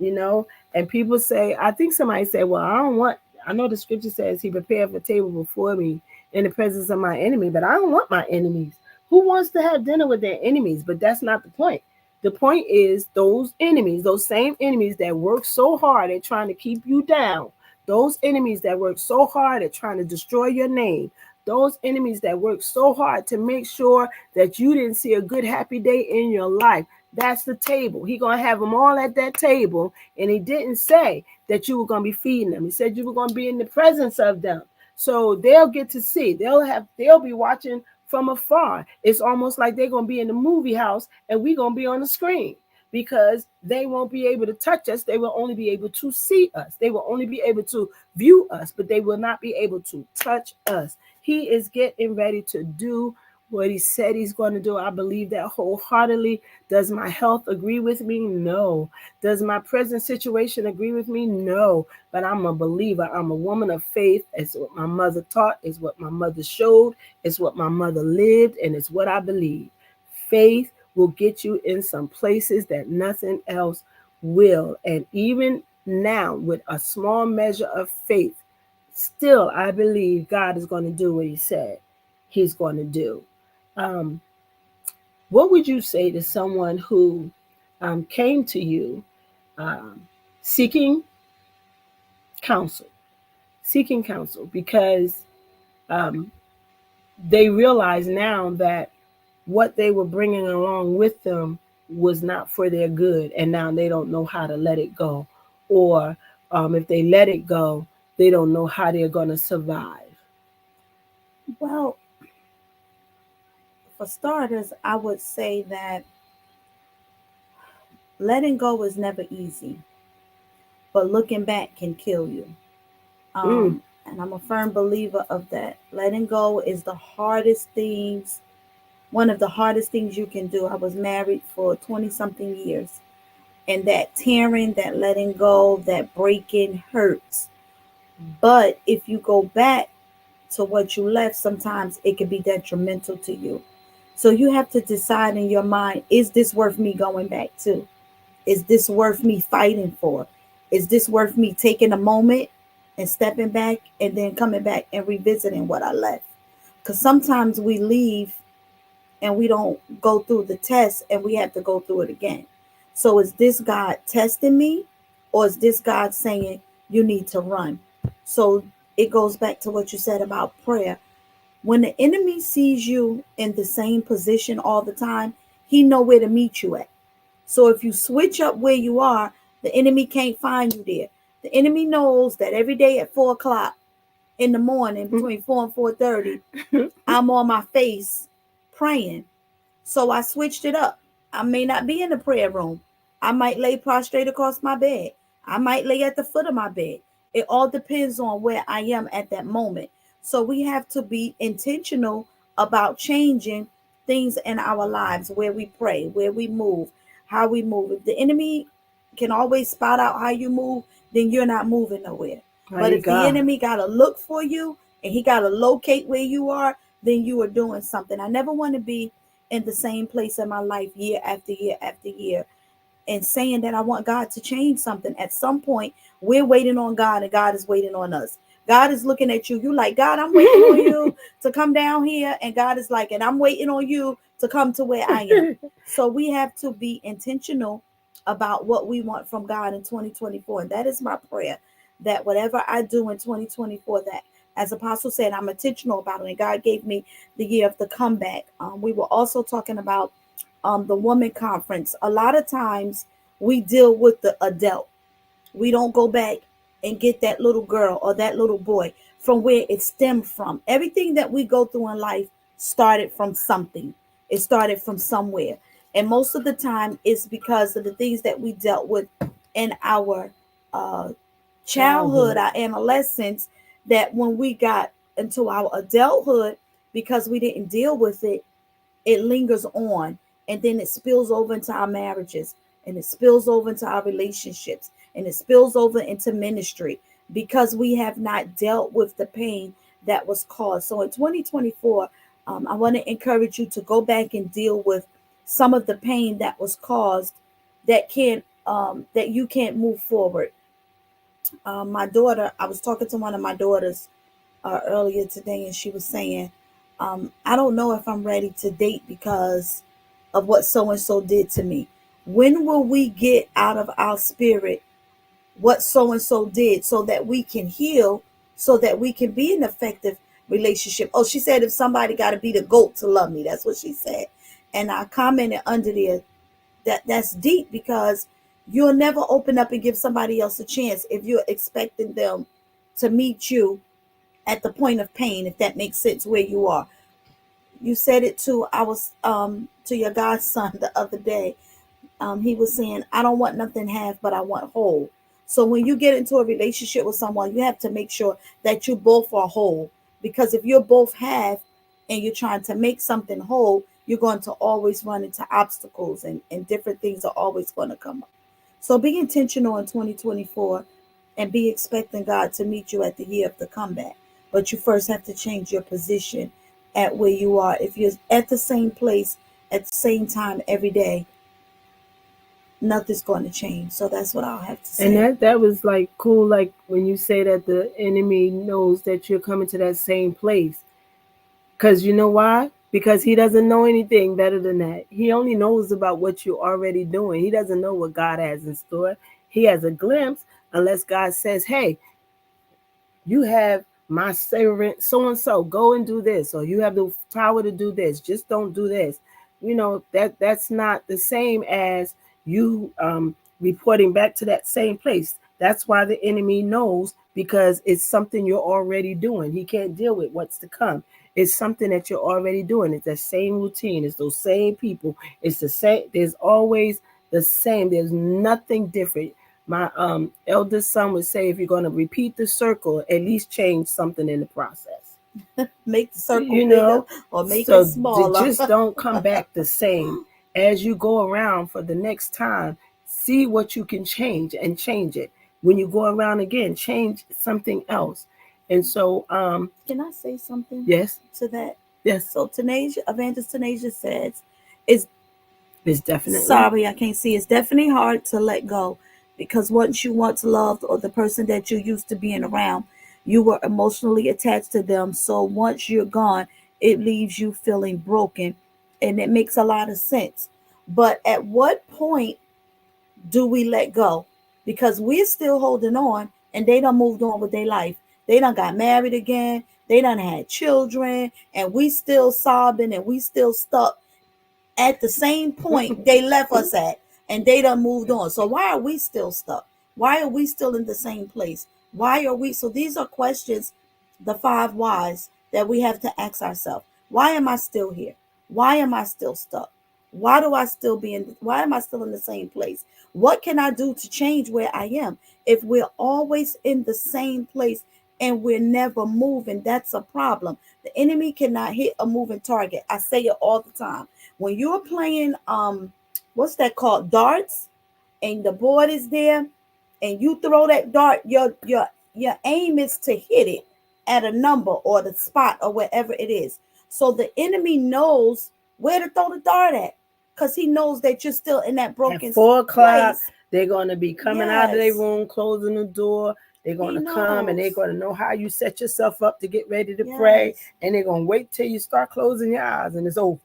you know. And people say, I think somebody said, well, I know the scripture says he prepared a table before me in the presence of my enemy, but I don't want my enemies. Who wants to have dinner with their enemies? But that's not the point. The point is those enemies, those same enemies that work so hard at trying to keep you down, those enemies that work so hard at trying to destroy your name, those enemies that work so hard to make sure that you didn't see a good happy day in your life. That's the table. He gonna have them all at that table, and he didn't say that you were gonna be feeding them. He said you were gonna be in the presence of them, so they'll get to see. They'll be watching from afar. It's almost like they're gonna be in the movie house, and we gonna be on the screen because they won't be able to touch us. They will only be able to see us. They will only be able to view us, but they will not be able to touch us. He is getting ready to do what he said he's going to do. I believe that wholeheartedly. Does my health agree with me? No. Does my present situation agree with me? No. But I'm a believer. I'm a woman of faith. It's what my mother taught. It's what my mother showed. It's what my mother lived. And it's what I believe. Faith will get you in some places that nothing else will. And even now, with a small measure of faith, still, I believe God is going to do what he said he's going to do. Um, what would you say to someone who came to you um, seeking counsel, seeking counsel because um, they realize now that what they were bringing along with them was not for their good, and now they don't know how to let it go, or if they let it go, they don't know how they're going to survive. Well, for starters, I would say that letting go is never easy, but looking back can kill you. Mm, And I'm a firm believer of that. Letting go is the hardest things, one of the hardest things you can do. I was married for 20 something years, and that tearing, that letting go, that breaking hurts. But if you go back to what you left, sometimes it can be detrimental to you. So you have to decide in your mind, is this worth me going back to? Is this worth me fighting for? Is this worth me taking a moment and stepping back and then coming back and revisiting what I left? Because sometimes we leave and we don't go through the test and we have to go through it again. So is this God testing me, or is this God saying you need to run? So it goes back to what you said about prayer. When the enemy sees you in the same position all the time, he know where to meet you at. So if you switch up where you are, the enemy can't find you there. The enemy knows that every day at 4 o'clock in the morning, between 4 and 4:30, I'm on my face praying. So I switched it up. I may not be in the prayer room. I might lay prostrate across my bed. I might lay at the foot of my bed. It all depends on where I am at that moment. So we have to be intentional about changing things in our lives, where we pray, where we move, how we move. If the enemy can always spot out how you move, then you're not moving nowhere. But mighty if the God. enemy got to look for you and he got to locate where you are, then you are doing something. I never want to be in the same place in my life year after year after year and saying that I want God to change something. At some point, we're waiting on God and God is waiting on us. God is looking at you. You like, God, I'm waiting on you to come down here. And God is like, and I'm waiting on you to come to where I am. So we have to be intentional about what we want from God in 2024. And that is my prayer, that whatever I do in 2024, that as Apostle said, I'm intentional about it. And God gave me the year of the comeback. We were also talking about the woman conference. A lot of times we deal with the adult. We don't go back and get that little girl or that little boy from where it stemmed from. Everything that we go through in life started from something. It started from somewhere. And most of the time it's because of the things that we dealt with in our uh, childhood, our adolescence, that when we got into our adulthood, because we didn't deal with it, it lingers on, and then it spills over into our marriages, and it spills over into our relationships, and it spills over into ministry, because we have not dealt with the pain that was caused. So in 2024, I want to encourage you to go back and deal with some of the pain that was caused, that you can't move forward. My daughter, I was talking to one of my daughters earlier today, and she was saying, I don't know if I'm ready to date because of what so and so did to me. When will we get out of our spirit what so and so did, so that we can heal, so that we can be an effective relationship? Oh, she said, if somebody got to be the goat to love me, that's what she said. And I commented under there, that's deep, because you'll never open up and give somebody else a chance if you're expecting them to meet you at the point of pain, if that makes sense, where you are. You said it to to your godson the other day. He was saying, I don't want nothing half, but I want whole. So when you get into a relationship with someone, you have to make sure that you both are whole. Because if you're both half and you're trying to make something whole, you're going to always run into obstacles, and different things are always going to come up. So be intentional in 2024 and be expecting God to meet you at the year of the comeback. But you first have to change your position at where you are. If you're at the same place at the same time every day, nothing's going to change. So that's what I'll have to say. And that was like cool, like when you say that the enemy knows that you're coming to that same place. Because you know why? Because he doesn't know anything better than that. He only knows about what you're already doing. He doesn't know what God has in store. He has a glimpse unless God says, hey, you have my servant so and so, go and do this, or you have the power to do this, just don't do this. That's not the same as you reporting back to that same place. That's why the enemy knows, because it's something you're already doing. He can't deal with what's to come. It's something that you're already doing. It's the same routine. It's those same people. It's the same. There's always the same. There's nothing different. My eldest son would say, if you're going to repeat the circle, at least change something in the process. Make the circle bigger or make it smaller. Just don't come back the same. As you go around for the next time, see what you can change and change it. When you go around again, change something else. And so can I say something? Yes. To that? Yes. So Evangelist Tanasia says, it's definitely, sorry, I can't see. It's definitely hard to let go, because once you once loved, or the person that you used to being around, you were emotionally attached to them. So once you're gone, it leaves you feeling broken, and it makes a lot of sense. But at what point do we let go? Because we're still holding on, and they done moved on with their life. They done got married again. They done had children, and we still sobbing, and we still stuck at the same point they left us at, and they done moved on. So why are we still stuck? Why are we still in the same place? Why are we? So these are questions, the 5 whys that we have to ask ourselves. Why am I still here? Why am I still stuck? Why am I still in the same place? What can I do to change where I am? If we're always in the same place and we're never moving, that's a problem. The enemy cannot hit a moving target. I say it all the time. When you're playing what's that called, darts, and the board is there, and you throw that dart, your aim is to hit it at a number or the spot or wherever it is. So the enemy knows where to throw the dart at, because he knows that you're still in that broken at 4 o'clock place. they're going to be coming out of their room, closing the door. They're going to come, and they're going to know how you set yourself up to get ready to pray, and they're going to wait till you start closing your eyes, and it's over.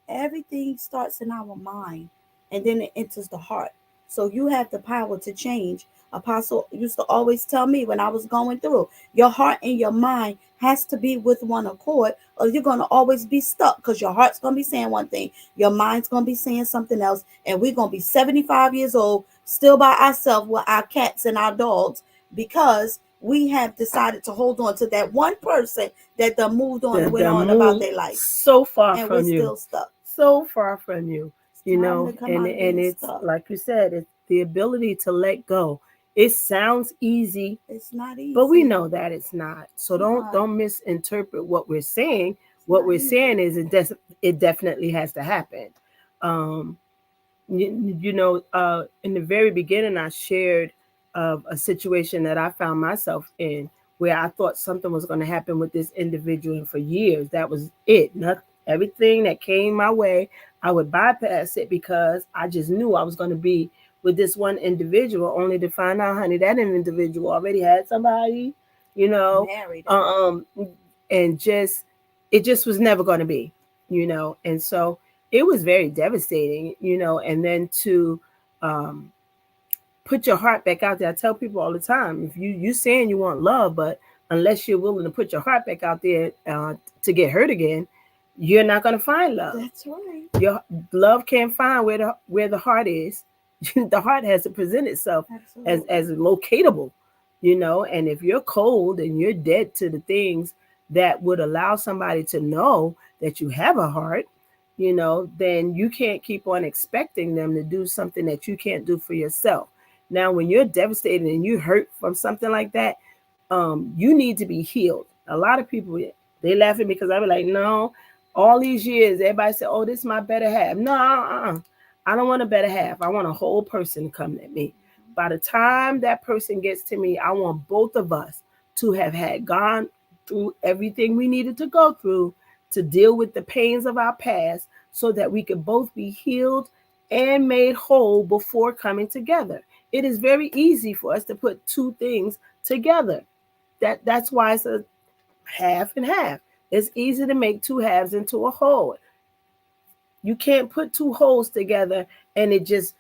Everything starts in our mind, and then it enters the heart. So you have the power to change, Apostle used to always tell me when I was going through, your heart and your mind has to be with one accord, or you're going to always be stuck because your heart's going to be saying one thing, your mind's going to be saying something else, and we're going to be 75 years old still by ourselves with our cats and our dogs because we have decided to hold on to that one person that done moved on and went That on about move their life, so far and we're from you, still stuck. so far from you, It's time to come out of and being it's stuck. like you said, it's the ability to let go. It sounds easy, It's not but we easy. know that it's not. So It's not. don't misinterpret what we're saying. It's What not we're saying easy. is it definitely has to happen. Um, in the very beginning, I shared of a situation that I found myself in where I thought something was going to happen with this individual, and for years that was it. Not everything that came my way, I would bypass it because I just knew I was going to be with this one individual, only to find out, honey, that individual already had somebody, you know, Married them. um, and just it just was never going to be, and so it was very devastating, and then to um, put your heart back out there. I tell people all the time, if you saying you want love, but unless you're willing to put your heart back out there to get hurt again, you're not going to find love. That's right. Your love can't find where the heart is. The heart has to present itself as Absolutely. locatable, and if you're cold and you're dead to the things that would allow somebody to know that you have a heart, then you can't keep on expecting them to do something that you can't do for yourself. Now, when you're devastated and you hurt from something like that, you need to be healed. A lot of people, they laugh at me because I be like, no, all these years, everybody said, oh, this is my better half. No, I don't want a better half. I want a whole person to come at me. By the time that person gets to me, I want both of us to have had gone through everything we needed to go through to deal with the pains of our past so that we could both be healed and made whole before coming together. It is very easy for us to put two things together. That's why it's a half and half. It's easy to make two halves into a whole. You can't put two wholes together and it just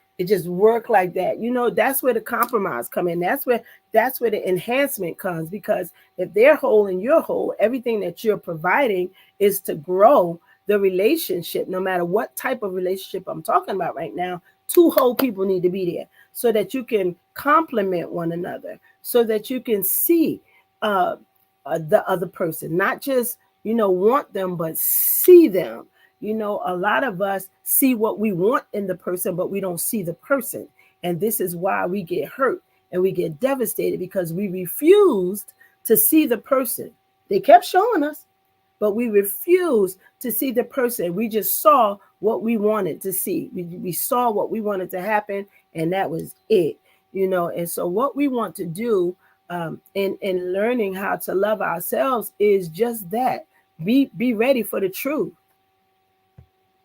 work like that. That's where the compromise come in. That's where the enhancement comes, because if they're whole and you're whole, everything that you're providing is to grow the relationship. No matter what type of relationship I'm talking about right now, two whole people need to be there so that you can complement one another, so that you can see uh, the other person, not just want them, but see them. A lot of us see what we want in the person, but we don't see the person. And this is why we get hurt and we get devastated, because we refused to see the person. They kept showing us, but we refused to see the person. We just saw what we wanted to see. We saw what we wanted to happen, and that was it. And so what we want to do in learning how to love ourselves is just that. Be ready for the truth.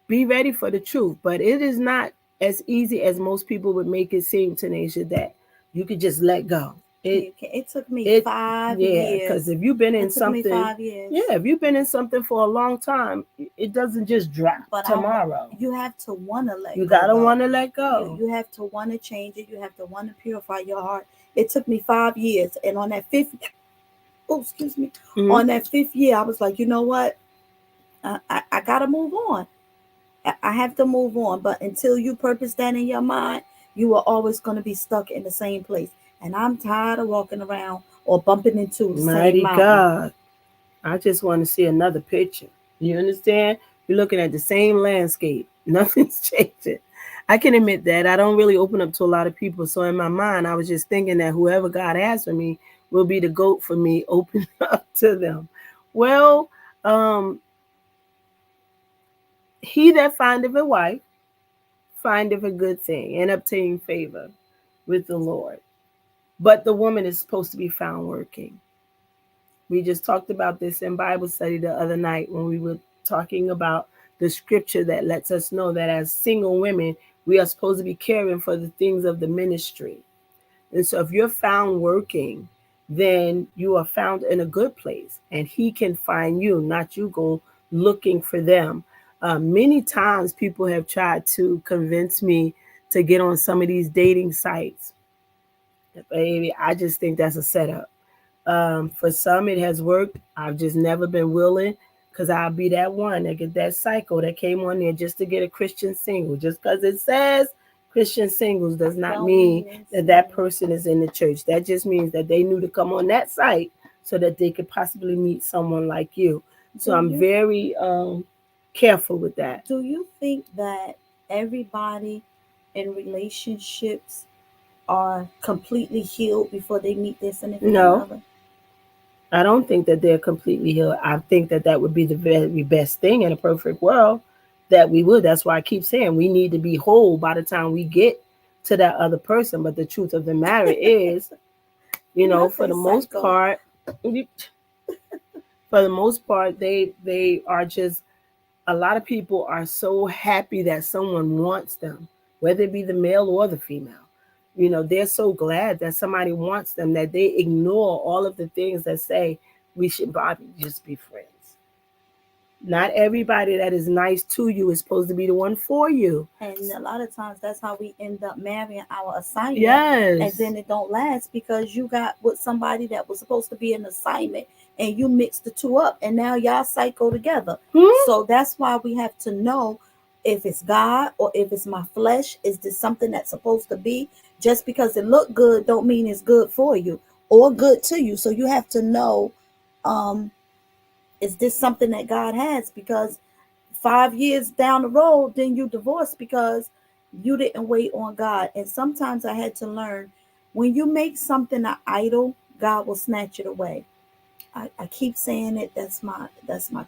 Be ready for the truth. But it is not as easy as most people would make it seem, Tanisha, that you could just let go. It took me It five Yeah, because years. if you've been in It took me something, 5 years. yeah, if you've been in something for a long time, it doesn't just drop But tomorrow. you have to want to let You go, gotta though. want to let go. You have to want to change it. You have to want to purify your heart. It took me 5 years, and on that fifth, oh, excuse me, Mm-hmm. on that fifth year, I was like, you know what? I gotta move on. I have to move on. But until you purpose that in your mind, you are always going to be stuck in the same place. And I'm tired of walking around or bumping into the same Mighty mountain. God, I just want to see another picture. You understand? You're looking at the same landscape. Nothing's changing. I can admit that I don't really open up to a lot of people. So in my mind, I was just thinking that whoever God has for me will be the goat for me, open up to them. Well, um, he that findeth a wife findeth a good thing and obtain favor with the Lord. But the woman is supposed to be found working. We just talked about this in Bible study the other night when we were talking about the scripture that lets us know that as single women, we are supposed to be caring for the things of the ministry. And so if you're found working, then you are found in a good place and he can find you, not you go looking for them. Many times people have tried to convince me to get on some of these dating sites. Baby, I just think that's a setup. For some, it has worked. I've just never been willing because I'll be that one that get that psycho that came on there just to get a Christian single. Just because it says Christian singles does not Don't mean mean it's that that me. person is in the church. That just means that they knew to come on that site so that they could possibly meet someone like you. So Do I'm you very careful with that. do you think that everybody in relationships are completely healed before they meet their significant No, other? I don't think that they're completely healed. I think that that would be the very best thing in a perfect world that we would. That's why I keep saying we need to be whole by the time we get to that other person. But the truth of the matter is, Not for they the most psycho. part, they are just a lot of people are so happy that someone wants them, whether it be the male or the female. They're so glad that somebody wants them that they ignore all of the things that say we should just be friends. Not everybody that is nice to you is supposed to be the one for you. And a lot of times that's how we end up marrying our assignment, and Yes. then it don't last because you got with somebody that was supposed to be an assignment and you mix the two up and now y'all psycho together. Hmm? So that's why we have to know if it's God or if it's my flesh. Is this something that's supposed to be? Just because it look good don't mean it's good for you or good to you. So you have to know, um is this something that God has? Because 5 years down the road, then you divorce because you didn't wait on God. And sometimes I had to learn, when you make something an idol, God will snatch it away. I keep saying it. That's my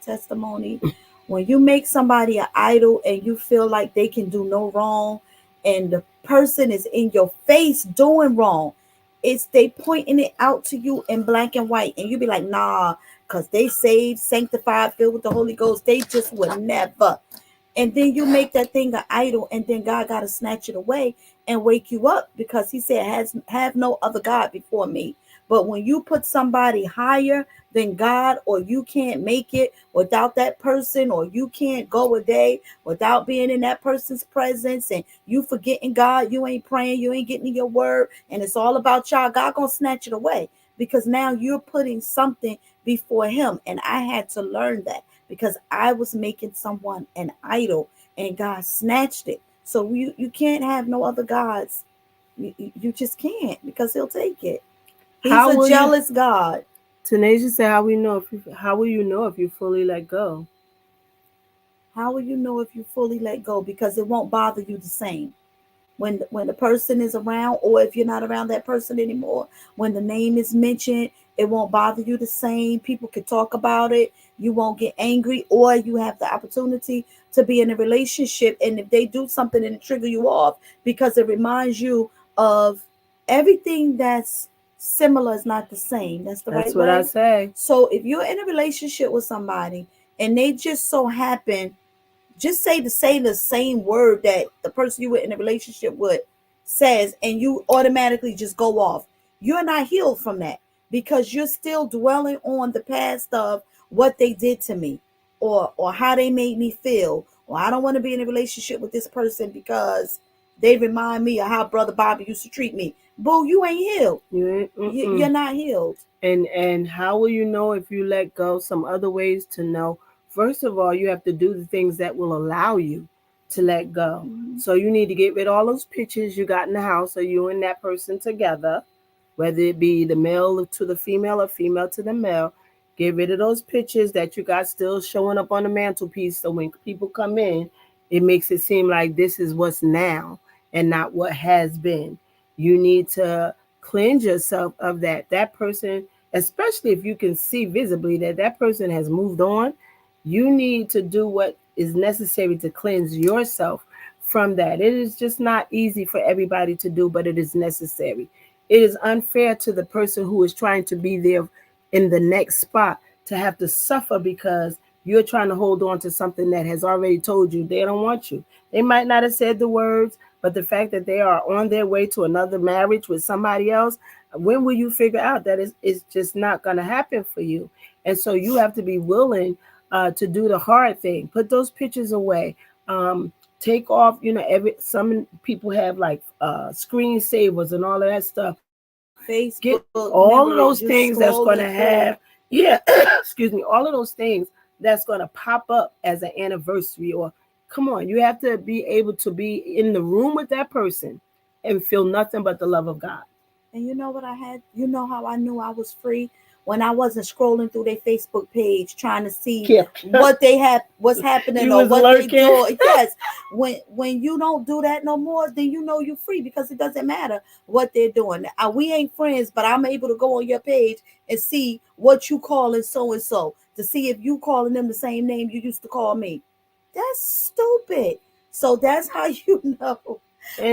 testimony. When you make somebody an idol and you feel like they can do no wrong, and the person is in your face doing wrong, it's they pointing it out to you in black and white, and you be like, nah, because they saved, sanctified, filled with the Holy Ghost. They just would never. And then you make that thing an idol, and then God got to snatch it away and wake you up because He said, "Has have no other God before me." But when you put somebody higher than God, or you can't make it without that person, or you can't go a day without being in that person's presence, and you forgetting God, you ain't praying, you ain't getting in your word, and it's all about y'all, God gonna snatch it away because now you're putting something before Him. And I had to learn that because I was making someone an idol and God snatched it. So you can't have no other gods. You just can't because He'll take it. He's How a will you, jealous God. Tanisha said, how will you know if you fully let go? How will you know if you fully let go? Because it won't bother you the same. When the person is around, or if you're not around that person anymore, when the name is mentioned, it won't bother you the same. People can talk about it. You won't get angry, or you have the opportunity to be in a relationship, and if they do something and it trigger you off because it reminds you of everything that's similar is not the same. That's the That's right what I way. say. So if you're in a relationship with somebody and they just so happen, just say the same word that the person you were in a relationship with says, and you automatically just go off. You're not healed from that because you're still dwelling on the past of what they did to me, or how they made me feel, or I don't want to be in a relationship with this person because they remind me of how Brother Bobby used to treat me. Boo, you ain't healed. You ain't, You're not healed. and how will you know if you let go? Some other ways to know. First of all, you have to do the things that will allow you to let go. Mhm. So you need to get rid of all those pictures you got in the house of you and that person together, whether it be the male to the female or female to the male. Get rid of those pictures that you got still showing up on the mantelpiece, so when people come in, it makes it seem like this is what's now and not what has been. You need to cleanse yourself of that. That person, especially if you can see visibly that that person has moved on, you need to do what is necessary to cleanse yourself from that. It is just not easy for everybody to do, but it is necessary. It is unfair to the person who is trying to be there in the next spot to have to suffer because you're trying to hold on to something that has already told you they don't want you. They might not have said the words, but the fact that they are on their way to another marriage with somebody else, when will you figure out that it's just not going to happen for you? And so you have to be willing to do the hard thing. Put those pictures away. Um, Take off, every some people have like screen savers and all of that stuff Get Facebook all of memory, those you things that's going to scrolling through. have, yeah, excuse me, all of those things that's going to pop up as an anniversary. Or come on, you have to be able to be in the room with that person and feel nothing but the love of God. And you know what I had? You know how I knew I was free? When I wasn't scrolling through their Facebook page trying to see Yeah. what they have, what's happening, You or was what they lurking. do. Yes. When you don't do that no more, then you know you're free, because it doesn't matter what they're doing. We ain't friends, but I'm able to go on your page and see what you calling so and so, to see if you calling them the same name you used to call me. That's stupid. So that's how you know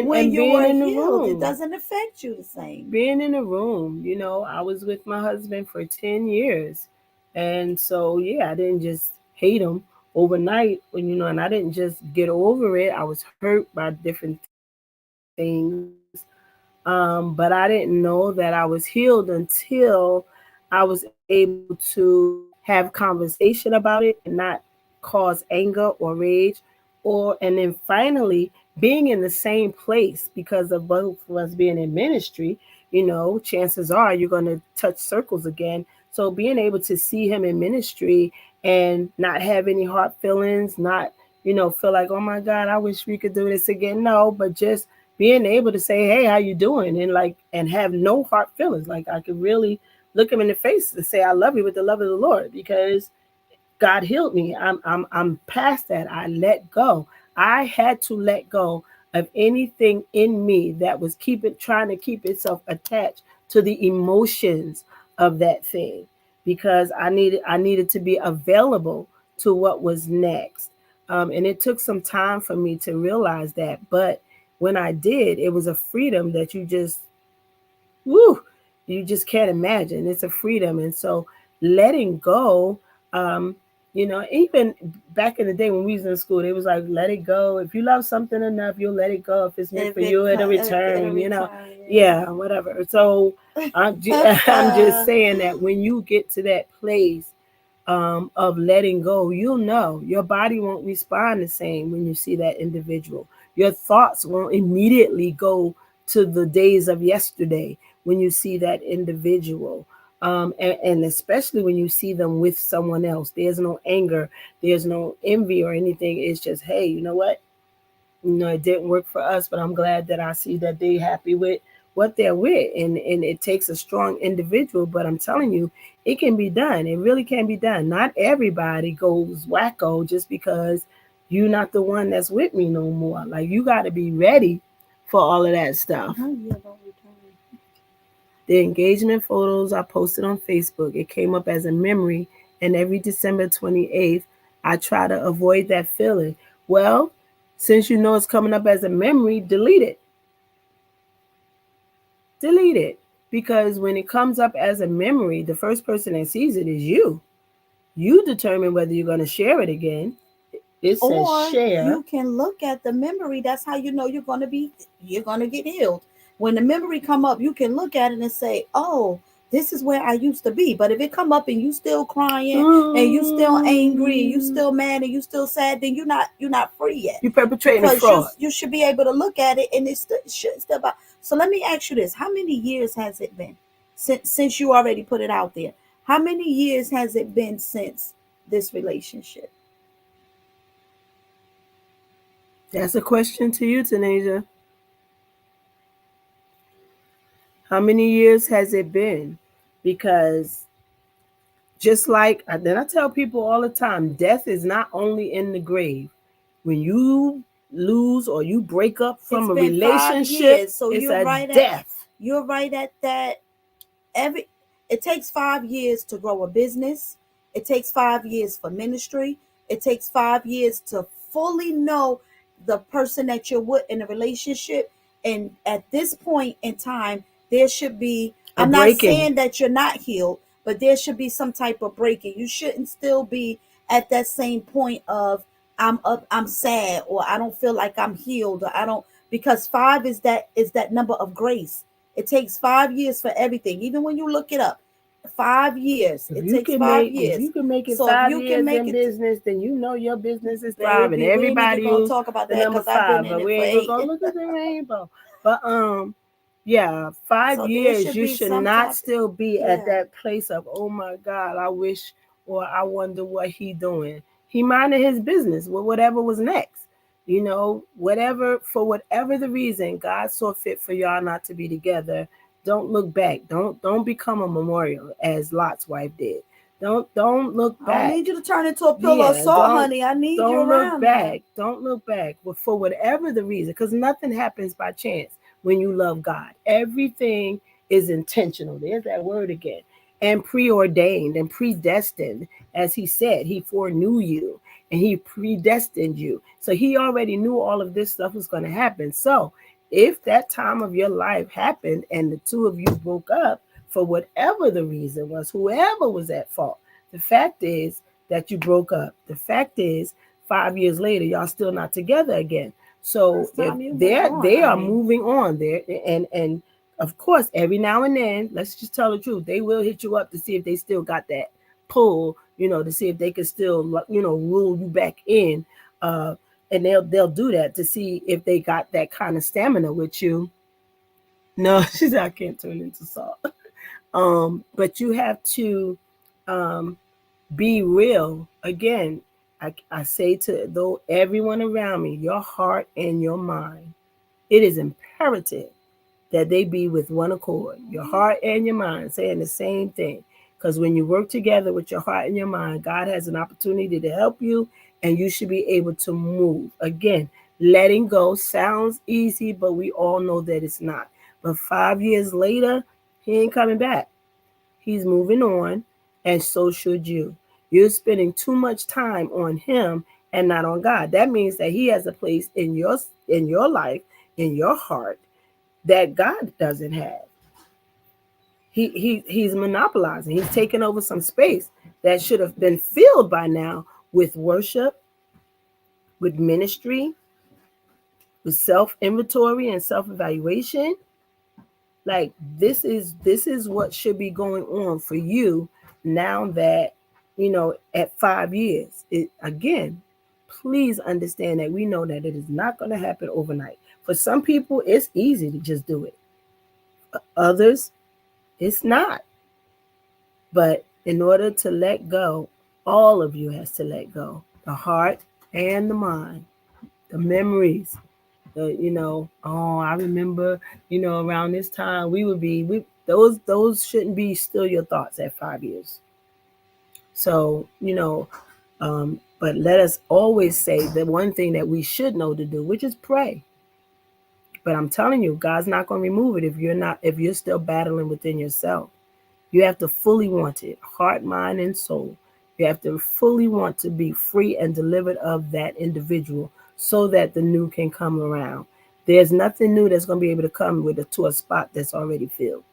when And you being were in the healed. It room. doesn't affect you the same. Being in the room, I was with my husband for 10 years. And so, yeah, I didn't just hate him overnight, and I didn't just get over it. I was hurt by different things. But I didn't know that I was healed until I was able to have conversation about it and not cause anger or rage. And then finally being in the same place, because of both of us being in ministry, chances are you're going to touch circles again. So being able to see him in ministry and not have any hard feelings, not, feel like, oh my God, I wish we could do this again. No, but just being able to say, hey, how you doing? And have no hard feelings. Like I could really look him in the face and say, I love you with the love of the Lord, because God healed me. I'm past that. I let go. I had to let go of anything in me that was trying to keep itself attached to the emotions of that thing, because I needed to be available to what was next. And it took some time for me to realize that. But when I did, it was a freedom that woo, you just can't imagine. It's a freedom. And so letting go, um, even back in the day when we was in school, they was like, let it go. If you love something enough, you'll let it go. If it's meant If for you, it'll it'll return. return, Yeah, whatever. So I'm just saying that when you get to that place of letting go, you'll know your body won't respond the same when you see that individual. Your thoughts won't immediately go to the days of yesterday when you see that individual. And especially when you see them with someone else, there's no anger, there's no envy or anything. It's just, hey, you know what? It didn't work for us, but I'm glad that I see that they happy with what they're with. And it takes a strong individual, but I'm telling you, it can be done. It really can be done. Not everybody goes wacko just because you're not the one that's with me no more. Like, you got to be ready for all of that stuff. Yeah, don't return. The engagement photos I posted on Facebook, it came up as a memory, and every December 28th, I try to avoid that feeling. Well, since you know it's coming up as a memory, delete it. Delete it. Because when it comes up as a memory, the first person that sees it is you. You determine whether you're going to share it again. It says Or share. you can look at the memory. That's how you know you're gonna get healed. When the memory come up, you can look at it and say, oh, this is where I used to be. But if it come up and you still crying and you still angry and you still mad and you still sad, then you're not free yet. You're perpetrating a Because fraud. you should be able to look at it and it's should still about. So let me ask you this: how many years has it been since you already put it out there? How many years has it been since this relationship? That's a question to you, Tanasia. How many years has it been? Because just like then I tell people all the time, death is not only in the grave. When you lose or you break up It's from a been five relationship, years, so it's you're a right at death. you're right at that. Every It takes 5 years to grow a business. It takes 5 years for ministry. It takes 5 years to fully know the person that you're with in a relationship. And at this point in time, there should be, A I'm not breaking. saying that you're not healed, but there should be some type of breaking. You shouldn't still be at that same point of I'm up, I'm sad, or I don't feel like I'm healed, or I don't, because five is that number of grace. It takes 5 years for everything. Even when you look it up, 5 years. It takes five If years. you can make it So if five you can years make in it, business, then you know your business is thriving. baby, we ain't even Everybody gonna use talk about the that number because I've been five, in but it we for ain't gonna eight. go look at the rainbow. But Yeah, five So there years, should you be should some not type. still be at Yeah. that place of, oh my God, I wish, or I wonder what he doing. He minded his business with whatever was next. Whatever, for whatever the reason, God saw fit for y'all not to be together. Don't look back. Don't become a memorial as Lot's wife did. Don't look I don't back. need you to turn into a pillow of Yeah, salt, don't honey. I need you don't look around now. back. Don't look back. But for whatever the reason, because nothing happens by chance when you love God. Everything is intentional. There's that word again. And preordained and predestined. As he said, he foreknew you and he predestined you. So he already knew all of this stuff was going to happen. So if that time of your life happened and the two of you broke up for whatever the reason was, whoever was at fault, the fact is that you broke up. The fact is, 5 years later, y'all still not together again. So It's if time you move on, they are honey. moving on there, and of course, every now and then, let's just tell the truth, they will hit you up to see if they still got that pull, to see if they can still, rule you back in, uh, and they'll do that to see if they got that kind of stamina with you. No, she said I can't turn into salt. But you have to um, be real. Again, I say to though everyone around me, your heart and your mind, it is imperative that they be with one accord, your heart and your mind, saying the same thing. Because when you work together with your heart and your mind, God has an opportunity to help you, and you should be able to move. Again, letting go sounds easy, but we all know that it's not. But 5 years later, he ain't coming back. He's moving on, and so should you. You're spending too much time on him and not on God. That means that he has a place in your life, in your heart, that God doesn't have. He's monopolizing. He's taking over some space that should have been filled by now with worship, with ministry, with self inventory and self evaluation. Like this is what should be going on for you now that at 5 years. Again, please understand that we know that it is not going to happen overnight. For some people, it's easy to just do it. Others, it's not. But in order to let go, all of you has to let go. The heart and the mind, the memories, oh, I remember, around this time we those shouldn't be still your thoughts at 5 years. So, but let us always say the one thing that we should know to do, which is pray. But I'm telling you, God's not going to remove it if you're still battling within yourself. You have to fully want it, heart, mind, and soul. You have to fully want to be free and delivered of that individual so that the new can come around. There's nothing new that's going to be able to come to a spot that's already filled.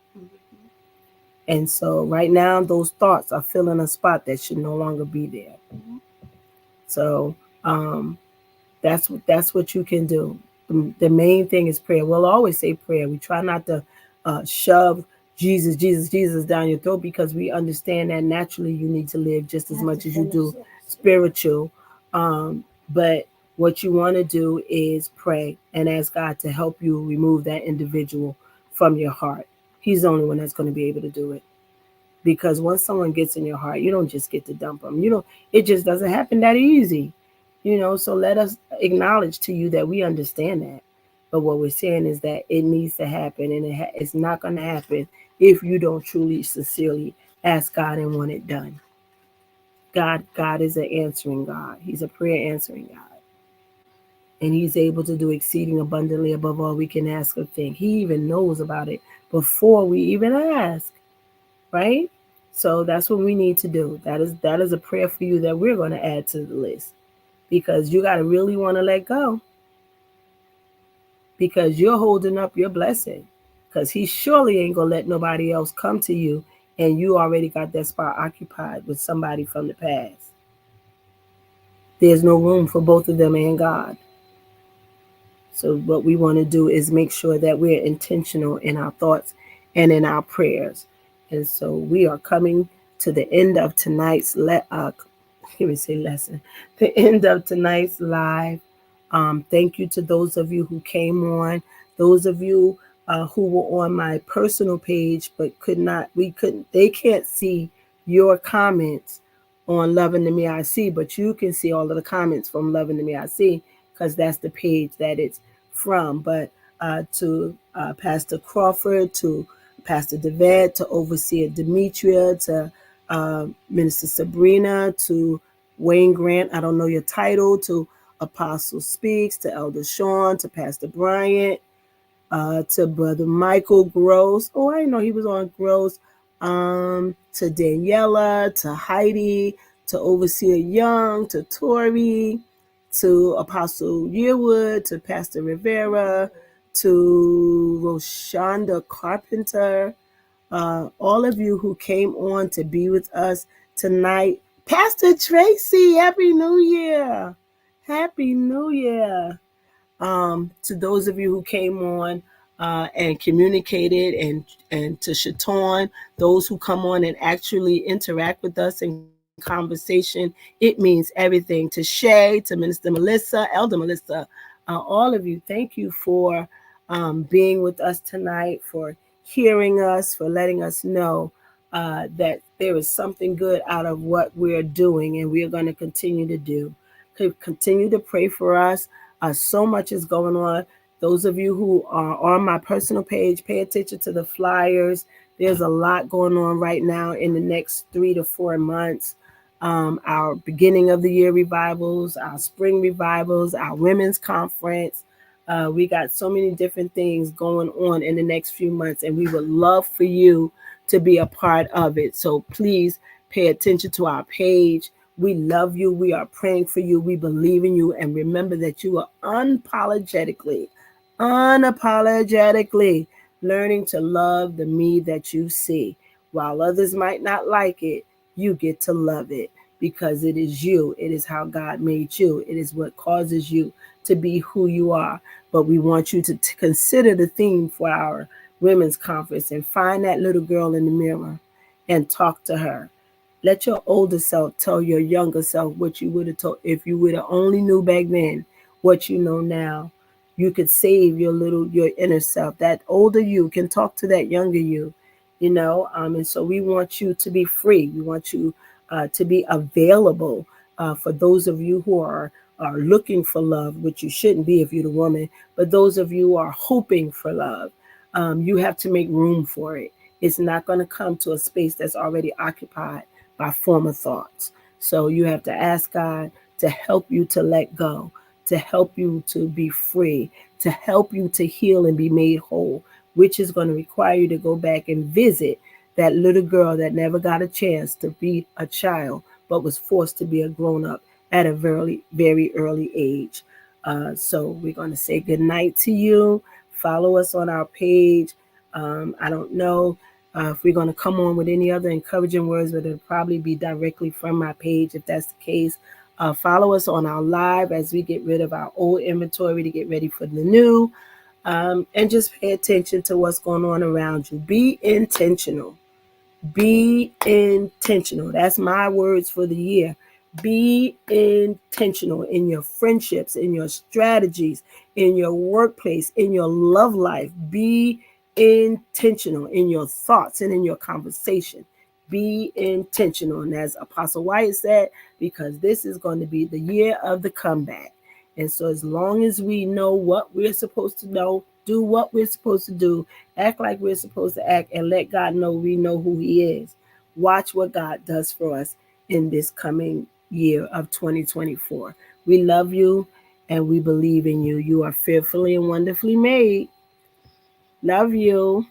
And so right now, those thoughts are filling a spot that should no longer be there. So um, that's what you can do. The main thing is prayer. We'll always say prayer. We try not to shove Jesus, Jesus, Jesus down your throat because we understand that naturally you need to live just as much as you do spiritual. But what you want to do is pray and ask God to help you remove that individual from your heart. He's the only one that's going to be able to do it. Because once someone gets in your heart, you don't just get to dump them. It just doesn't happen that easy. So let us acknowledge to you that we understand that. But what we're saying is that it needs to happen, and it's not going to happen if you don't truly, sincerely ask God and want it done. God is an answering God. He's a prayer answering God. And he's able to do exceeding abundantly above all we can ask or think. He even knows about it before we even ask, right? So that's what we need to do. That is a prayer for you that we're going to add to the list, because you got to really want to let go, because you're holding up your blessing, because he surely ain't going to let nobody else come to you and you already got that spot occupied with somebody from the past. There's no room for both of them and God. So what we want to do is make sure that we're intentional in our thoughts and in our prayers. And so we are coming to the end of tonight's lesson, the end of tonight's live. Thank you to those of you who came on, those of you who were on my personal page but they can't see your comments on Loving the Me I See, but you can see all of the comments from Loving the Me I See because that's the page that it's from. But to Pastor Crawford, to Pastor Devet, to Overseer Demetria, to Minister Sabrina, to Wayne Grant, I don't know your title, to Apostle Speaks, to Elder Sean, to Pastor Bryant, to Brother Michael Gross. Oh, I didn't know he was on Gross. To Daniela, to Heidi, to Overseer Young, to Tori, to Apostle Yearwood, to Pastor Rivera, to Roshonda Carpenter, all of you who came on to be with us tonight. Pastor Tracy, Happy New Year! Happy New Year! To those of you who came on and communicated, and to Shaton, those who come on and actually interact with us in conversation, it means everything. To Shay, to Minister Melissa, Elder Melissa, all of you, thank you for being with us tonight, for hearing us, for letting us know that there is something good out of what we're doing, and we are going to continue to do. Continue to pray for us. So much is going on. Those of you who are on my personal page, pay attention to the flyers. There's a lot going on right now in the next 3 to 4 months. Our beginning of the year revivals, our spring revivals, our women's conference. We got so many different things going on in the next few months, and we would love for you to be a part of it. So please pay attention to our page. We love you. We are praying for you. We believe in you. And remember that you are unapologetically learning to love the me that you see. While others might not like it, you get to love it because it is you. It is how God made you. It is what causes you to be who you are. But we want you to consider the theme for our women's conference and find that little girl in the mirror and talk to her. Let your older self tell your younger self what you would have told if you would have only knew back then what you know now. You could save your inner self. That older you can talk to that younger you, and so we want you to be free. We want you to be available for those of you who are looking for love, which you shouldn't be if you're the woman, but those of you who are hoping for love, you have to make room for it. It's not going to come to a space that's already occupied by former thoughts. So you have to ask God to help you to let go, to help you to be free, to help you to heal and be made whole, which is going to require you to go back and visit that little girl that never got a chance to be a child, but was forced to be a grown-up at a very, very early age. So we're going to say good night to you. Follow us on our page. I don't know if we're going to come on with any other encouraging words, but it'll probably be directly from my page if that's the case. Follow us on our live as we get rid of our old inventory to get ready for the new. And just pay attention to what's going on around you. Be intentional. Be intentional. That's my words for the year. Be intentional in your friendships, in your strategies, in your workplace, in your love life. Be intentional in your thoughts and in your conversation. Be intentional. And as Apostle Wyatt said, because this is going to be the year of the comeback. And so as long as we know what we're supposed to know, do what we're supposed to do, act like we're supposed to act, and let God know we know who he is. Watch what God does for us in this coming year of 2024. We love you and we believe in you. You are fearfully and wonderfully made. Love you.